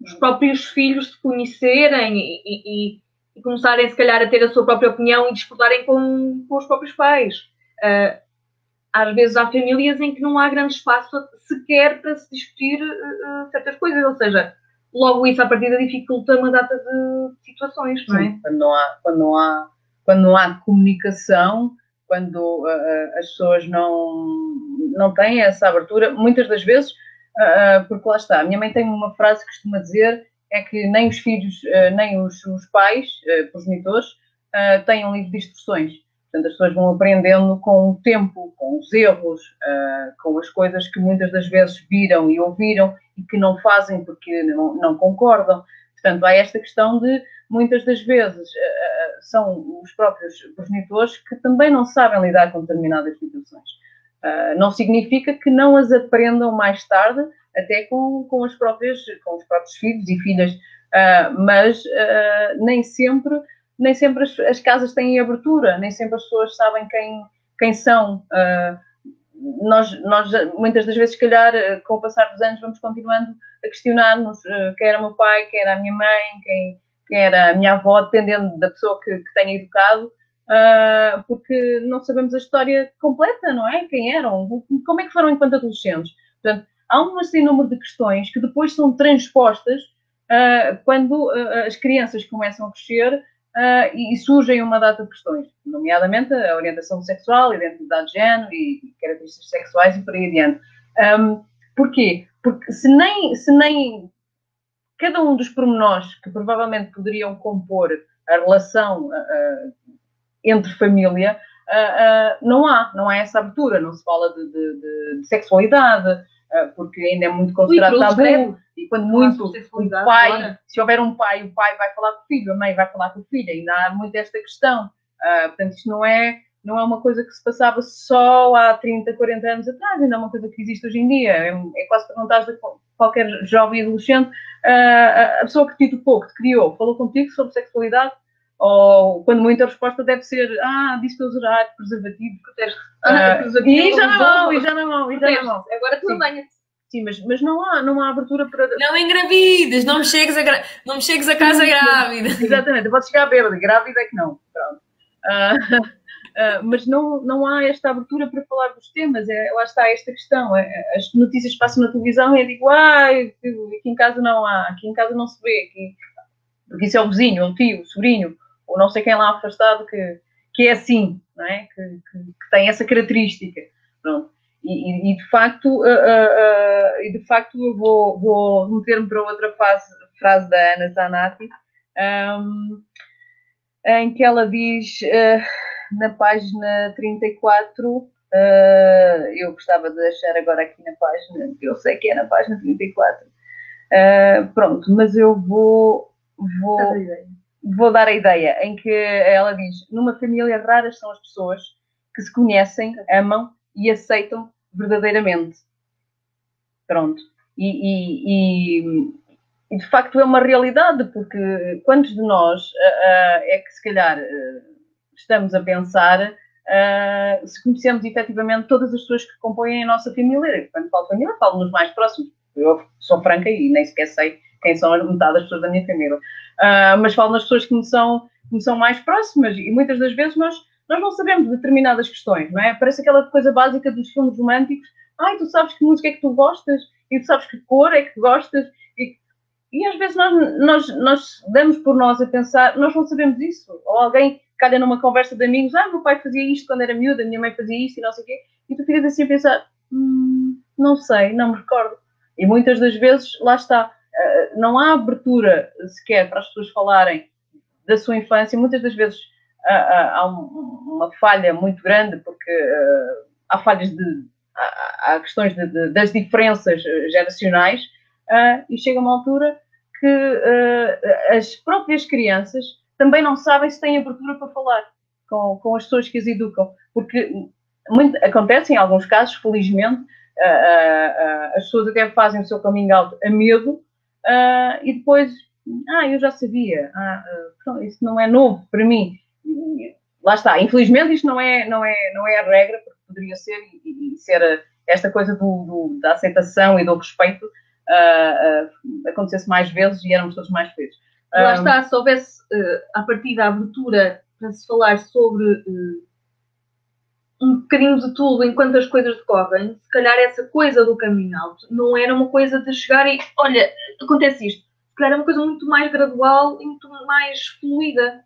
os próprios filhos se conhecerem e começarem, se calhar, a ter a sua própria opinião e discordarem com os próprios pais. Às vezes há famílias em que não há grande espaço sequer para se discutir certas coisas, ou seja, logo isso à partida dificulta uma data de situações, não é? Sim, quando não há comunicação, quando as pessoas não têm essa abertura, muitas das vezes, porque lá está, a minha mãe tem uma frase que costuma dizer, é que nem os filhos, nem os pais, progenitores, têm um livro de instruções. Portanto, as pessoas vão aprendendo com o tempo, com os erros, com as coisas que muitas das vezes viram e ouviram e que não fazem porque não concordam. Portanto, há esta questão de, muitas das vezes, são os próprios progenitores que também não sabem lidar com determinadas situações. Não significa que não as aprendam mais tarde, até com os próprios filhos e filhas, mas nem sempre as casas têm abertura, nem sempre as pessoas sabem quem são. Nós muitas das vezes, se calhar, com o passar dos anos, vamos continuando a questionar-nos quem era o meu pai, quem era a minha mãe, quem era a minha avó, dependendo da pessoa que tenha educado, porque não sabemos a história completa, não é? Quem eram, como é que foram enquanto adolescentes. Portanto, há um número de questões que depois são transpostas quando as crianças começam a crescer e surgem uma data de questões, nomeadamente a orientação sexual, a identidade de género e características sexuais e por aí adiante. Porquê? Porque se nem cada um dos pormenores que provavelmente poderiam compor a relação entre família, não há essa abertura, não se fala de sexualidade, porque ainda é muito considerado tabu, e quando muito o pai, agora, se houver um pai, o pai vai falar com o filho, a mãe vai falar com o filho, ainda há muito esta questão. Portanto, isto não não é uma coisa que se passava só há 30, 40 anos atrás, ainda é uma coisa que existe hoje em dia. É quase perguntar a qualquer jovem adolescente, a pessoa que te educou, que te criou, falou contigo sobre sexualidade, ou quando muito a resposta deve ser, disse para usar preservativo, e já não vão. Agora tu amanhã. Sim, mas não há abertura para... Não engravides, não me chegues a casa grávida. Exatamente, pode chegar bêbada, grávida é que não. Pronto. Mas não há esta abertura para falar dos temas, lá está esta questão. As notícias que passam na televisão e eu digo, aqui em casa não há, aqui em casa não se vê, porque isso é o vizinho, o tio, o sobrinho, ou não sei quem lá afastado que é assim, não é? Que tem essa característica. Pronto. E de facto eu vou meter-me para outra frase da Ana Zanatti, em que ela diz, na página 34, eu gostava de deixar agora aqui na página, eu sei que é na página 34, pronto, mas eu vou dar a ideia, em que ela diz, numa família raras são as pessoas que se conhecem, amam e aceitam verdadeiramente. Pronto. E de facto é uma realidade, porque quantos de nós é que se calhar estamos a pensar se conhecemos efetivamente todas as pessoas que compõem a nossa família. Quando falo família, falo nos mais próximos. Eu sou franca e nem sequer sei quem são metade das pessoas da minha família. Mas falo nas pessoas que me são mais próximas e muitas das vezes nós não sabemos determinadas questões, não é? Parece aquela coisa básica dos filmes românticos. Tu sabes que música é que tu gostas e tu sabes que cor é que gostas. E às vezes nós damos por nós a pensar, nós não sabemos isso. Ou alguém calha numa conversa de amigos, meu pai fazia isto quando era miúda, a minha mãe fazia isto e não sei o quê. E tu ficas assim a pensar, não sei, não me recordo. E muitas das vezes, lá está, não há abertura sequer para as pessoas falarem da sua infância. Muitas das vezes há uma falha muito grande, porque há falhas há questões das diferenças geracionais, e chega uma altura que as próprias crianças também não sabem se têm abertura para falar com as pessoas que as educam, porque acontece em alguns casos, felizmente, as pessoas até fazem o seu coming out a medo, e depois, eu já sabia, isso não é novo para mim. Lá está, infelizmente isto não é a regra, porque poderia ser, e ser esta coisa da aceitação e do respeito acontecesse mais vezes e éramos todos mais felizes. Lá está, se houvesse a partir da abertura para se falar sobre um bocadinho de tudo enquanto as coisas decorrem, se calhar essa coisa do coming out não era uma coisa de chegar e, olha, acontece isto. Se calhar era uma coisa muito mais gradual e muito mais fluida.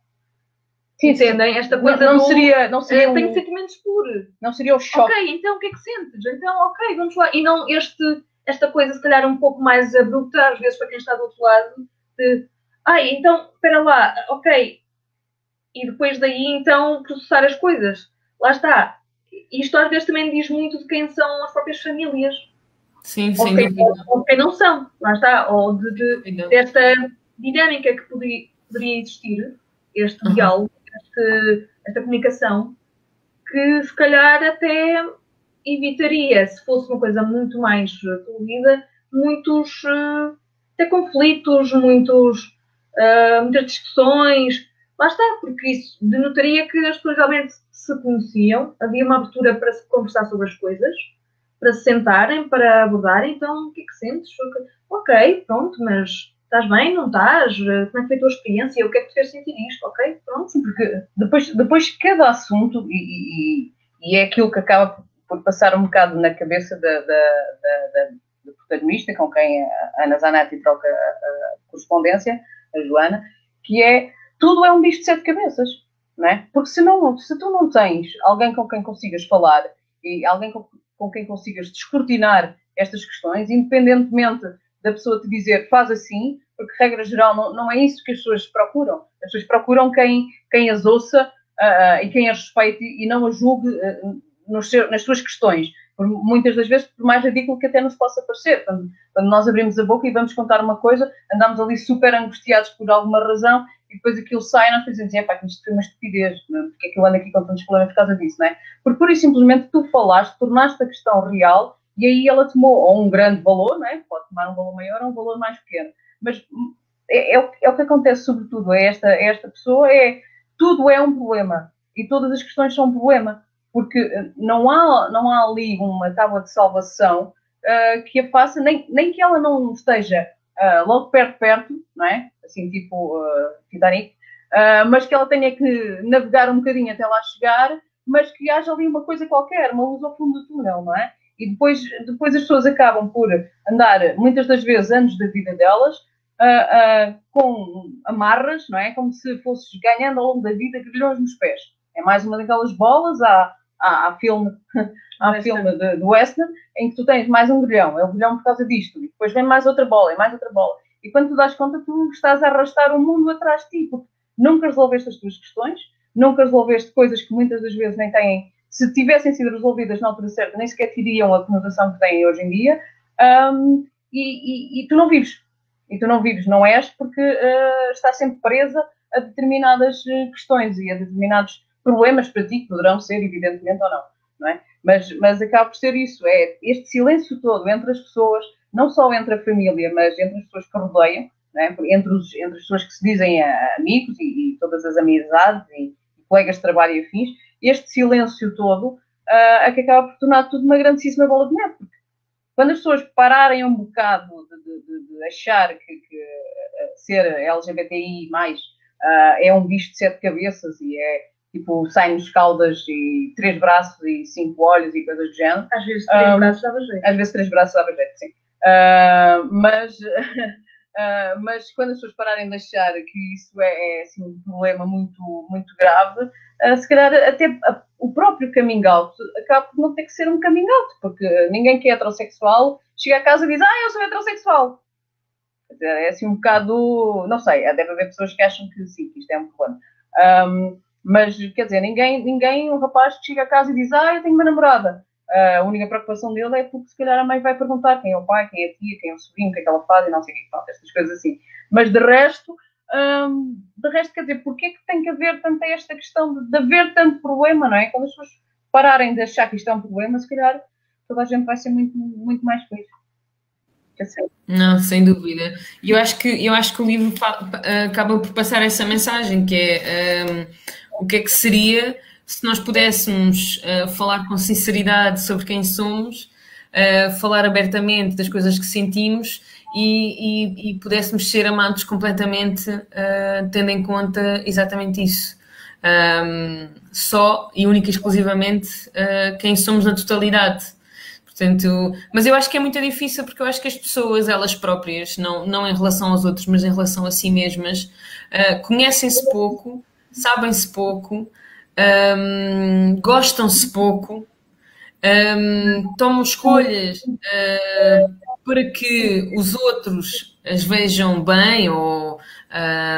Sim, entendem? Esta coisa não seria tenho sentimentos por. Não seria o choque. Ok, então o que é que sentes? Então, ok, vamos lá. E não esta coisa, se calhar, um pouco mais abrupta, às vezes, para quem está do outro lado, de então, espera lá, ok. E depois daí, então, processar as coisas. Lá está. Isto às vezes também diz muito de quem são as próprias famílias. Sim, sem dúvida. Ou quem não são. Lá está. Ou desta dinâmica que poderia existir, este diálogo, esta comunicação, que se calhar até evitaria, se fosse uma coisa muito mais fluida, muitos até conflitos, muitas discussões. Lá está, porque isso denotaria que as pessoas realmente se conheciam, havia uma abertura para se conversar sobre as coisas, para se sentarem, para abordarem. Então, o que é que sentes? Ok, pronto, mas estás bem, não estás? Como é que foi a tua experiência? O que é que te fez sentir isto? Ok, pronto. Sim, porque depois cada assunto, e é aquilo que acaba por passar um bocado na cabeça do protagonista, com quem a Ana Zanatti troca a correspondência, a Joana, que é, tudo é um bicho de 7 cabeças, não é? Porque se tu não tens alguém com quem consigas falar e alguém com quem consigas descortinar estas questões, independentemente da pessoa te dizer faz assim, porque regra geral não é isso que as pessoas procuram. As pessoas procuram quem as ouça e quem as respeite e não as julgue nas suas questões. Muitas das vezes, por mais ridículo que até nos possa parecer. Quando nós abrimos a boca e vamos contar uma coisa, andamos ali super angustiados por alguma razão e depois aquilo sai e nós pensamos, pá, que isto foi uma estupidez, não é? Porque é que eu ando aqui com tantos problemas por causa disso, não é? Porque pura e simplesmente tu falaste, tornaste a questão real e aí ela tomou ou um grande valor, não é? Pode tomar um valor maior ou um valor mais pequeno. Mas é o que acontece sobretudo, esta pessoa, tudo é um problema e todas as questões são um problema, porque não há ali uma tábua de salvação que a faça, nem que ela não esteja logo perto, não é? Assim, tipo Titanic, mas que ela tenha que navegar um bocadinho até lá chegar, mas que haja ali uma coisa qualquer, uma luz ao fundo do túnel, não é? E depois as pessoas acabam por andar, muitas das vezes, anos da vida delas, com amarras, não é? Como se fosses ganhando ao longo da vida grilhões nos pés. É mais uma daquelas bolas, há filme do Western, em que tu tens mais um grilhão, é um grilhão por causa disto, e depois vem mais outra bola, e mais outra bola. E quando tu dás conta, tu estás a arrastar o mundo atrás de ti, porque nunca resolveste as tuas questões, nunca resolveste coisas que muitas das vezes nem têm, se tivessem sido resolvidas na altura certa, nem sequer teriam a conotação que têm hoje em dia, e tu não vives. E tu não vives, não és, porque estás sempre presa a determinadas questões e a determinados problemas para ti, que poderão ser, evidentemente, ou não é? Mas acaba por ser isso, é este silêncio todo entre as pessoas, não só entre a família, mas entre as pessoas que rodeiam, não é? entre as pessoas que se dizem amigos e todas as amizades e colegas de trabalho e afins, este silêncio todo é que acaba por tornar tudo uma grandíssima bola de neve. Quando as pessoas pararem um bocado de achar que ser LGBTI+, é um bicho de 7 cabeças e é tipo, sai-nos caudas e 3 braços e 5 olhos e coisas do género. Às vezes 3 braços dava jeito. Às vezes 3 braços dava jeito, sim. Mas quando as pessoas pararem de achar que isso é assim, um problema muito, muito grave, se calhar até o próprio coming out acaba por não ter que ser um coming out, porque ninguém que é heterossexual chega a casa e diz, eu sou heterossexual. É assim um bocado, não sei, deve haver pessoas que acham que sim, que isto é um problema. Mas, quer dizer, um rapaz que chega a casa e diz, eu tenho uma namorada. A única preocupação dele é porque se calhar a mãe vai perguntar quem é o pai, quem é a tia, quem é o sobrinho, o que é que ela faz e não sei o que faz, estas coisas assim. Mas de resto, quer dizer, porquê é que tem que haver tanta esta questão de haver tanto problema, não é? Quando as pessoas pararem de achar que isto é um problema, se calhar toda a gente vai ser muito, muito mais feliz. Não, sem dúvida. E eu acho que o livro acaba por passar essa mensagem, que é o que é que seria se nós pudéssemos falar com sinceridade sobre quem somos, falar abertamente das coisas que sentimos e pudéssemos ser amados completamente, tendo em conta exatamente isso. Só e única e exclusivamente quem somos na totalidade. Portanto, mas eu acho que é muito difícil porque eu acho que as pessoas, elas próprias, não em relação aos outros, mas em relação a si mesmas, conhecem-se pouco, sabem-se pouco, gostam-se pouco, tomam escolhas para que os outros as vejam bem ou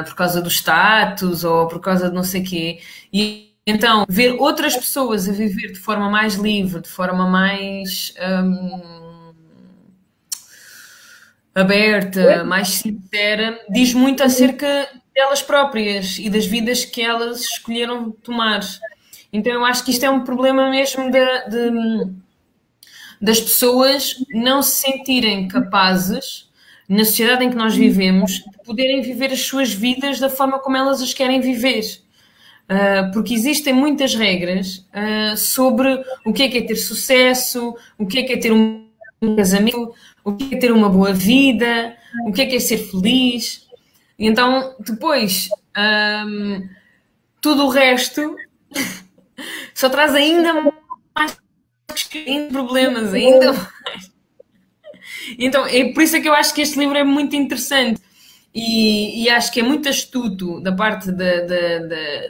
por causa do status ou por causa de não sei o quê. E então, ver outras pessoas a viver de forma mais livre, de forma mais aberta, mais sincera, diz muito acerca delas próprias e das vidas que elas escolheram tomar. Então, eu acho que isto é um problema mesmo das pessoas não se sentirem capazes, na sociedade em que nós vivemos, de poderem viver as suas vidas da forma como elas as querem viver. Porque existem muitas regras sobre o que é ter sucesso, o que é ter um casamento, o que é ter uma boa vida, o que é ser feliz. E então, depois, tudo o resto só traz ainda mais problemas, ainda mais. Então, é por isso que eu acho que este livro é muito interessante. E acho que é muito astuto da parte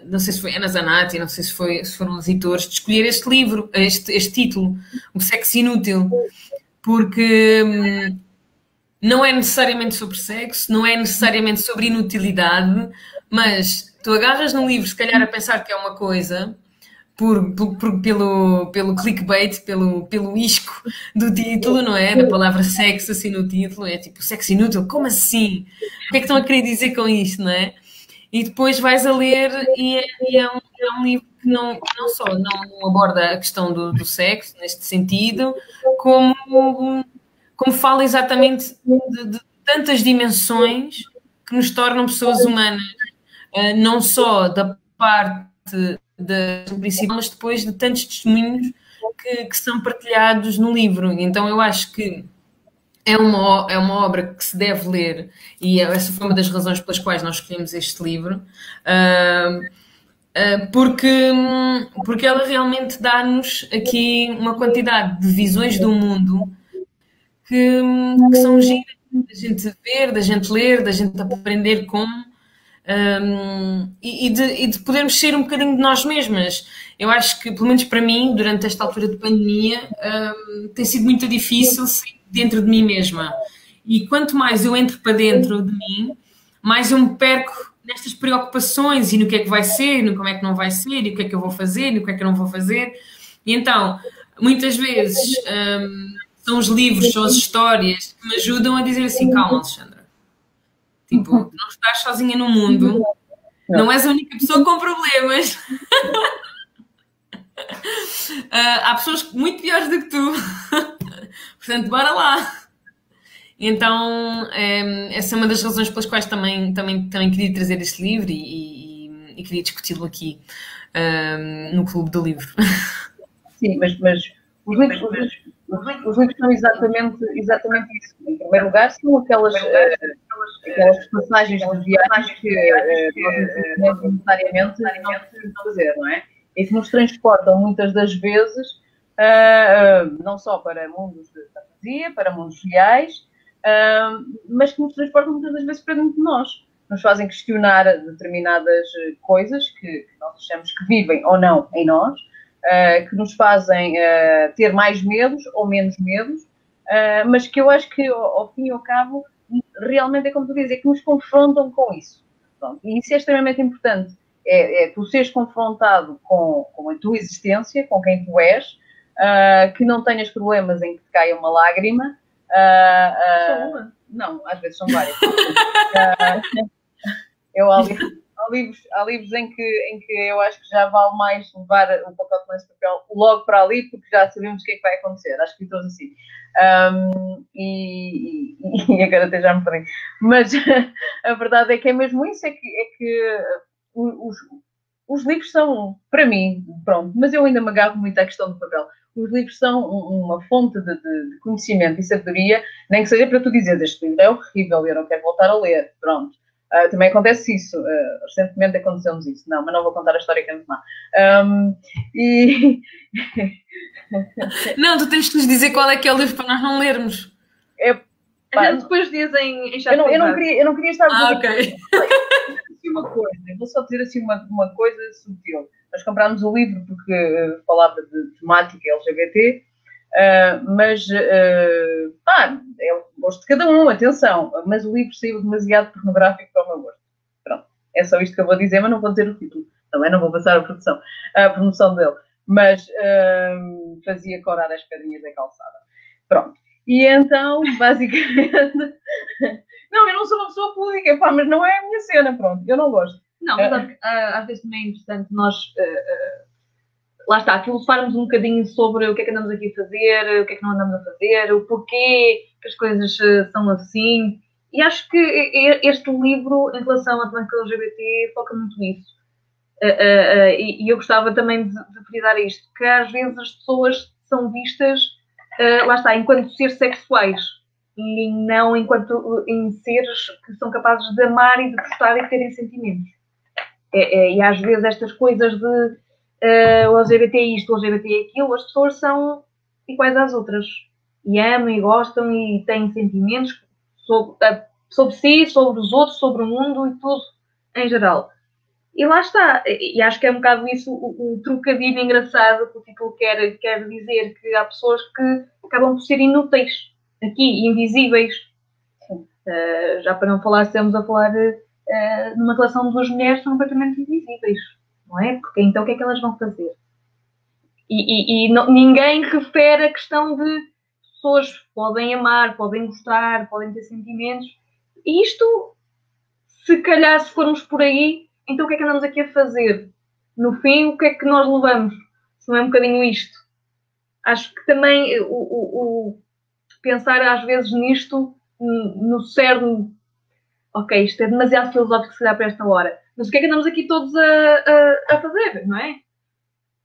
não sei se foi Ana Zanatti, não sei se foram os editores, de escolher este livro, este título, O Sexo Inútil, porque não é necessariamente sobre sexo, não é necessariamente sobre inutilidade, mas tu agarras num livro, se calhar a pensar que é uma coisa, pelo clickbait, pelo isco do título, não é? Da palavra sexo assim no título, é tipo, sexo inútil, como assim? O que é que estão a querer dizer com isto, não é? e depois vais a ler é um livro que não só não aborda a questão do sexo, neste sentido, como fala exatamente de tantas dimensões que nos tornam pessoas humanas, não só da parte da principal, mas depois de tantos testemunhos que são partilhados no livro. Então eu acho que é uma obra que se deve ler, e essa foi uma das razões pelas quais nós escolhemos este livro, porque ela realmente dá-nos aqui uma quantidade de visões do mundo que são giras da gente ver, da gente ler, da gente aprender como, e de podermos ser um bocadinho de nós mesmas. Eu acho que, pelo menos para mim, durante esta altura de pandemia, tem sido muito difícil sair dentro de mim mesma. E quanto mais eu entro para dentro de mim, mais eu me perco nestas preocupações e no que é que vai ser, no como é que não vai ser, e o que é que eu vou fazer, e o que é que eu não vou fazer. E então, muitas vezes, são os livros, são as histórias que me ajudam a dizer assim: calma, Alexandra. Tipo, não estás sozinha no mundo, não és a única pessoa com problemas. Há pessoas muito piores do que tu. Portanto, bora lá. Então, essa é uma das razões pelas quais também queria trazer este livro e queria discuti-lo aqui no Clube do Livro. Sim, mas os livros são exatamente isso. Em primeiro lugar, são aquelas passagens de viagem que nós necessariamente não precisamos fazer, não é? E que nos transportam muitas das vezes, não só para mundos de fantasia, para mundos reais, mas que nos transportam muitas das vezes para dentro de nós. Nos fazem questionar determinadas coisas que nós achamos que vivem ou não em nós, que nos fazem ter mais medos ou menos medos, mas que eu acho que, ao fim e ao cabo, realmente é como tu dizes, é que nos confrontam com isso. Pronto. E isso é extremamente importante. É tu seres confrontado com a tua existência, com quem tu és, que não tenhas problemas em que te caia uma lágrima. Só uma? Não, às vezes são várias. Há livros em que eu acho que já vale mais levar o pacote de lenço de papel logo para ali, porque já sabemos o que é que vai acontecer. Há escritores assim. E agora até já me perdi. Mas a verdade é que é mesmo isso, é que os livros são, para mim, pronto, mas eu ainda me agarro muito à questão do papel. Os livros são uma fonte de conhecimento e sabedoria, nem que seja para tu dizer, este livro é horrível, eu não quero voltar a ler. Pronto. Também acontece isso. Recentemente aconteceu-nos isso. Não, mas não vou contar a história que é muito má. Não, tu tens que nos dizer qual é que é o livro para nós não lermos. A gente depois diz em chat. Eu não queria estar a ok. uma coisa, vou só dizer assim uma coisa sutil. Nós comprámos o livro porque falava de temática LGBT, mas é o gosto de cada um, atenção, mas o livro saiu demasiado pornográfico para o meu gosto. Pronto, é só isto que eu vou dizer, mas não vou dizer o título. Também não vou passar a promoção dele, mas fazia corar as pedrinhas da calçada. Pronto. E então, basicamente... Não, eu não sou uma pessoa pública, pá, mas não é a minha cena, pronto, eu não gosto. Não, mas às vezes também é interessante nós, lá está, filosofarmos um bocadinho sobre o que é que andamos aqui a fazer, o que é que não andamos a fazer, o porquê que as coisas são assim. E acho que este livro, em relação à temática LGBT, foca muito nisso. E eu gostava também de frisar isto, que às vezes as pessoas são vistas, lá está, enquanto seres sexuais, e não enquanto em seres que são capazes de amar e de gostar e de terem sentimentos. E às vezes estas coisas de o LGBT é isto, o LGBT é aquilo, as pessoas são iguais às outras. E amam e gostam e têm sentimentos sobre si, sobre os outros, sobre o mundo e tudo em geral. E lá está. E acho que é um bocado isso o trocadilho engraçado que o título quer dizer, que há pessoas que acabam por ser inúteis aqui, invisíveis. Já para não falar, estamos a falar numa relação de duas mulheres que são completamente invisíveis, não é? Porque então o que é que elas vão fazer? Ninguém refere a questão de pessoas podem amar, podem gostar, podem ter sentimentos. E isto se calhar, se formos por aí, então o que é que andamos aqui a fazer? No fim, o que é que nós levamos? Se não é um bocadinho isto? Acho que também o pensar às vezes nisto, no cerne, ok, isto é demasiado filosófico se calhar para esta hora, mas o que é que andamos aqui todos a fazer, não é?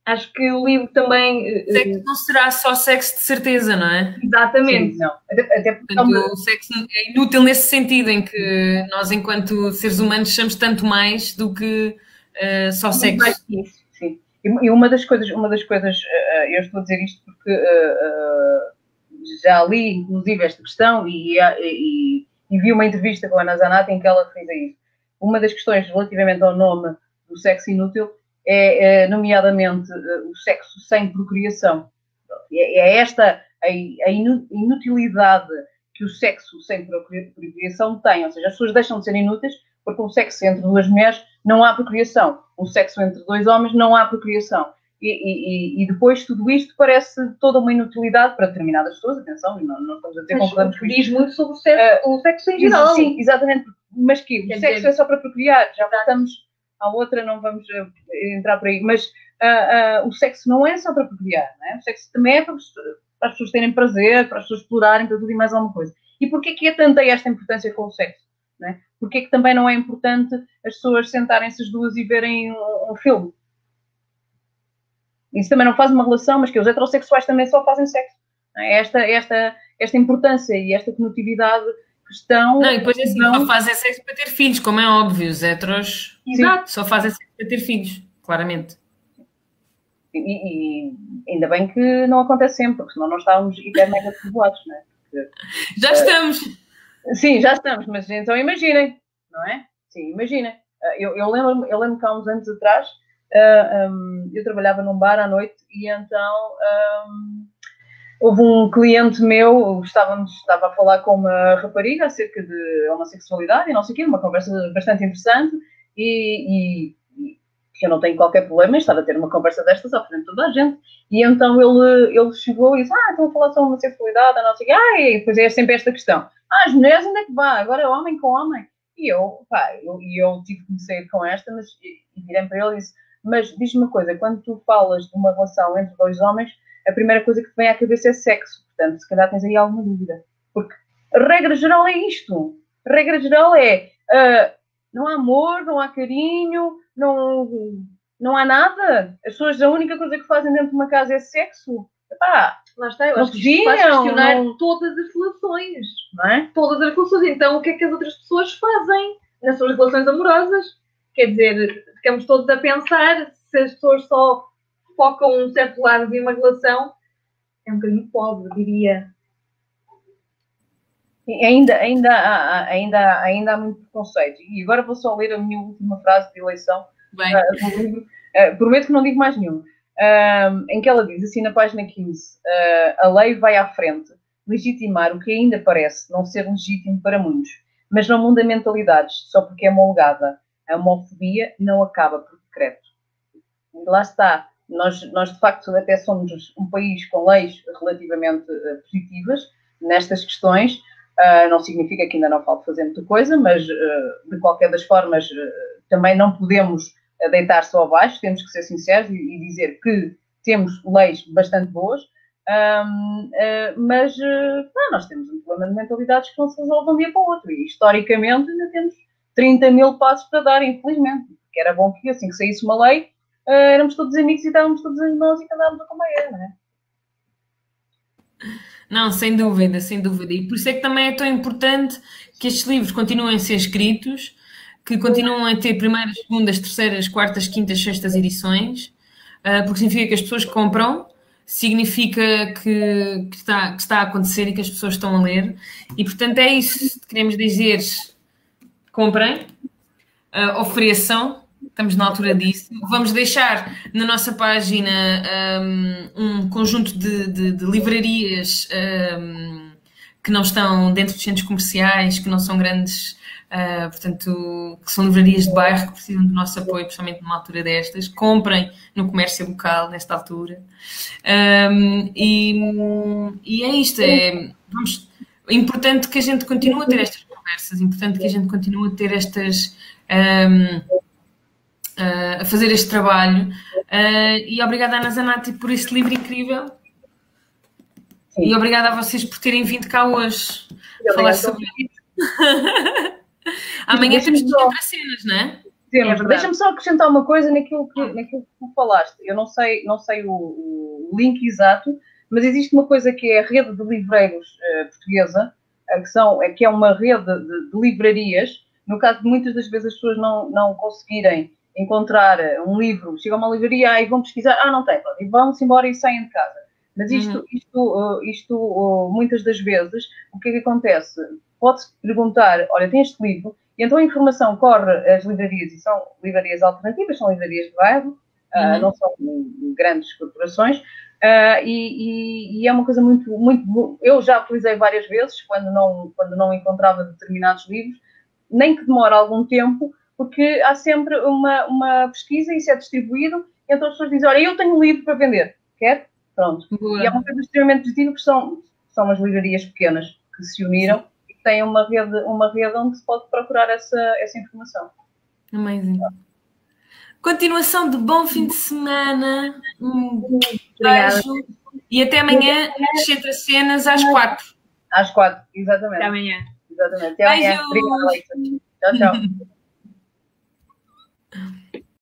Acho que o livro também... Sexo não será só sexo de certeza, não é? Exatamente. Sim, não. Até porque Portanto, o sexo é inútil nesse sentido, em que nós, enquanto seres humanos, somos tanto mais do que só sexo. mais que isso, sim. E uma das coisas, eu estou a dizer isto porque já li, inclusive, esta questão e vi uma entrevista com a Ana Zanatti em que ela fez isso. Uma das questões relativamente ao nome do sexo inútil é, nomeadamente, o sexo sem procriação. É esta a inutilidade que o sexo sem procriação tem. Ou seja, as pessoas deixam de ser inúteis porque um sexo entre duas mulheres não há procriação. Um sexo entre dois homens não há procriação. E depois tudo isto parece toda uma inutilidade para determinadas pessoas. Atenção, não estamos a dizer concordamos com isto. Diz muito sobre o sexo em geral. Sim, exatamente. Mas que o sexo é só para procriar. Já voltamos à outra, não vamos entrar por aí. Mas o sexo não é só para procriar. Não é? O sexo também é para as pessoas terem prazer, para as pessoas explorarem, para tudo e mais alguma coisa. E porquê que é tanta esta importância com o sexo? Não é? Porquê que também não é importante as pessoas sentarem-se as duas e verem um filme? Isso também não faz uma relação, mas que os heterossexuais também só fazem sexo. Não é? Esta importância e esta conectividade que estão... Não, e depois assim, só fazem sexo para ter filhos, como é óbvio. Os heteros só fazem sexo para ter filhos, claramente. E ainda bem que não acontece sempre, porque senão nós estávamos hiper mega povoados, não é? Porque, já estamos! Sim, já estamos, mas então imaginem, não é? Sim, imaginem. Eu lembro que há uns anos atrás eu trabalhava num bar à noite e então houve um cliente meu, estava a falar com uma rapariga acerca de homossexualidade e não sei o quê, uma conversa bastante interessante e eu não tenho qualquer problema em estar a ter uma conversa destas à frente de toda a gente. E então ele chegou e disse, estão a falar sobre homossexualidade, não sei o quê. E depois é sempre esta questão. As mulheres, onde é que vai? Agora é homem com homem. E eu tive que me sair com esta, mas virei para ele e disse, mas diz-me uma coisa, quando tu falas de uma relação entre dois homens, a primeira coisa que te vem à cabeça é sexo. Portanto, se calhar tens aí alguma dúvida. Porque a regra geral é isto. A regra geral é não há amor, não há carinho, não há nada. As pessoas, a única coisa que fazem dentro de uma casa é sexo. Lá está, eu acho que isto faz questionar todas as relações, não é? Todas as relações. Então, o que é que as outras pessoas fazem nas suas relações amorosas? Quer dizer, ficamos todos a pensar, se as pessoas só focam um certo lado de uma relação, é um bocadinho pobre, diria. Ainda há muito preconceito. E agora vou só ler a minha última frase de eleição do livro. Prometo que não digo mais nenhum. Em que ela diz, assim na página 15, a lei vai à frente legitimar o que ainda parece não ser legítimo para muitos, mas não muda mentalidades só porque é homologada. A homofobia não acaba por decreto. E lá está. Nós de facto até somos um país com leis relativamente positivas nestas questões. Não significa que ainda não falte fazer muita coisa, mas de qualquer das formas também não podemos deitar só abaixo, temos que ser sinceros e dizer que temos leis bastante boas, mas nós temos um problema de mentalidades que não se resolve de um dia para o outro e historicamente ainda temos 30 mil passos para dar, infelizmente, porque era bom que assim que saísse uma lei éramos todos amigos e estávamos todos irmãos e andávamos a combater, não é? Não, sem dúvida, sem dúvida. E por isso é que também é tão importante que estes livros continuem a ser escritos, que continuem a ter primeiras, segundas, terceiras, quartas, quintas, sextas edições, porque significa que as pessoas compram, significa que está a acontecer e que as pessoas estão a ler. E, portanto, é isso que queremos dizer. Comprem, ofereçam, estamos na altura disso. Vamos deixar na nossa página um conjunto de livrarias que não estão dentro dos centros comerciais, que não são grandes, portanto, que são livrarias de bairro que precisam do nosso apoio, principalmente numa altura destas. Comprem no comércio local, nesta altura. E é isto. É importante que a gente continue a ter estas conversas, conversas. Importante que a gente continue a ter estas... a fazer este trabalho. E obrigada, Ana Zanatti, por este livro incrível. Sim. E obrigada a vocês por terem vindo cá hoje falar sobre isso. Amanhã temos de ir para cenas, não é? Deixa-me só acrescentar uma coisa naquilo que tu falaste. Eu não sei o link exato, mas existe uma coisa que é a rede de livreiros portuguesa, que é uma rede de livrarias. No caso de muitas das vezes as pessoas não conseguirem encontrar um livro, chegam a uma livraria e vão pesquisar, não tem, e vão-se embora e saem de casa. Mas isto muitas das vezes, o que é que acontece? Pode-se perguntar, olha, tem este livro, e então a informação corre às livrarias, e são livrarias alternativas, são livrarias de bairro, não são grandes corporações, e é uma coisa muito... Eu já utilizei várias vezes, quando não encontrava determinados livros, nem que demore algum tempo, porque há sempre uma pesquisa, isso é distribuído, e então as pessoas dizem, olha, eu tenho um livro para vender, quer? Pronto. Boa. E é uma coisa extremamente positiva, porque são as livrarias pequenas que se uniram e que têm uma rede onde se pode procurar essa informação. Amazing. Continuação de bom fim de semana. Beijo. E até amanhã, Entre Cenas, às 4. Às 4, exatamente. Até amanhã. Exatamente. Até amanhã. Obrigada, Alexa. Tchau, tchau.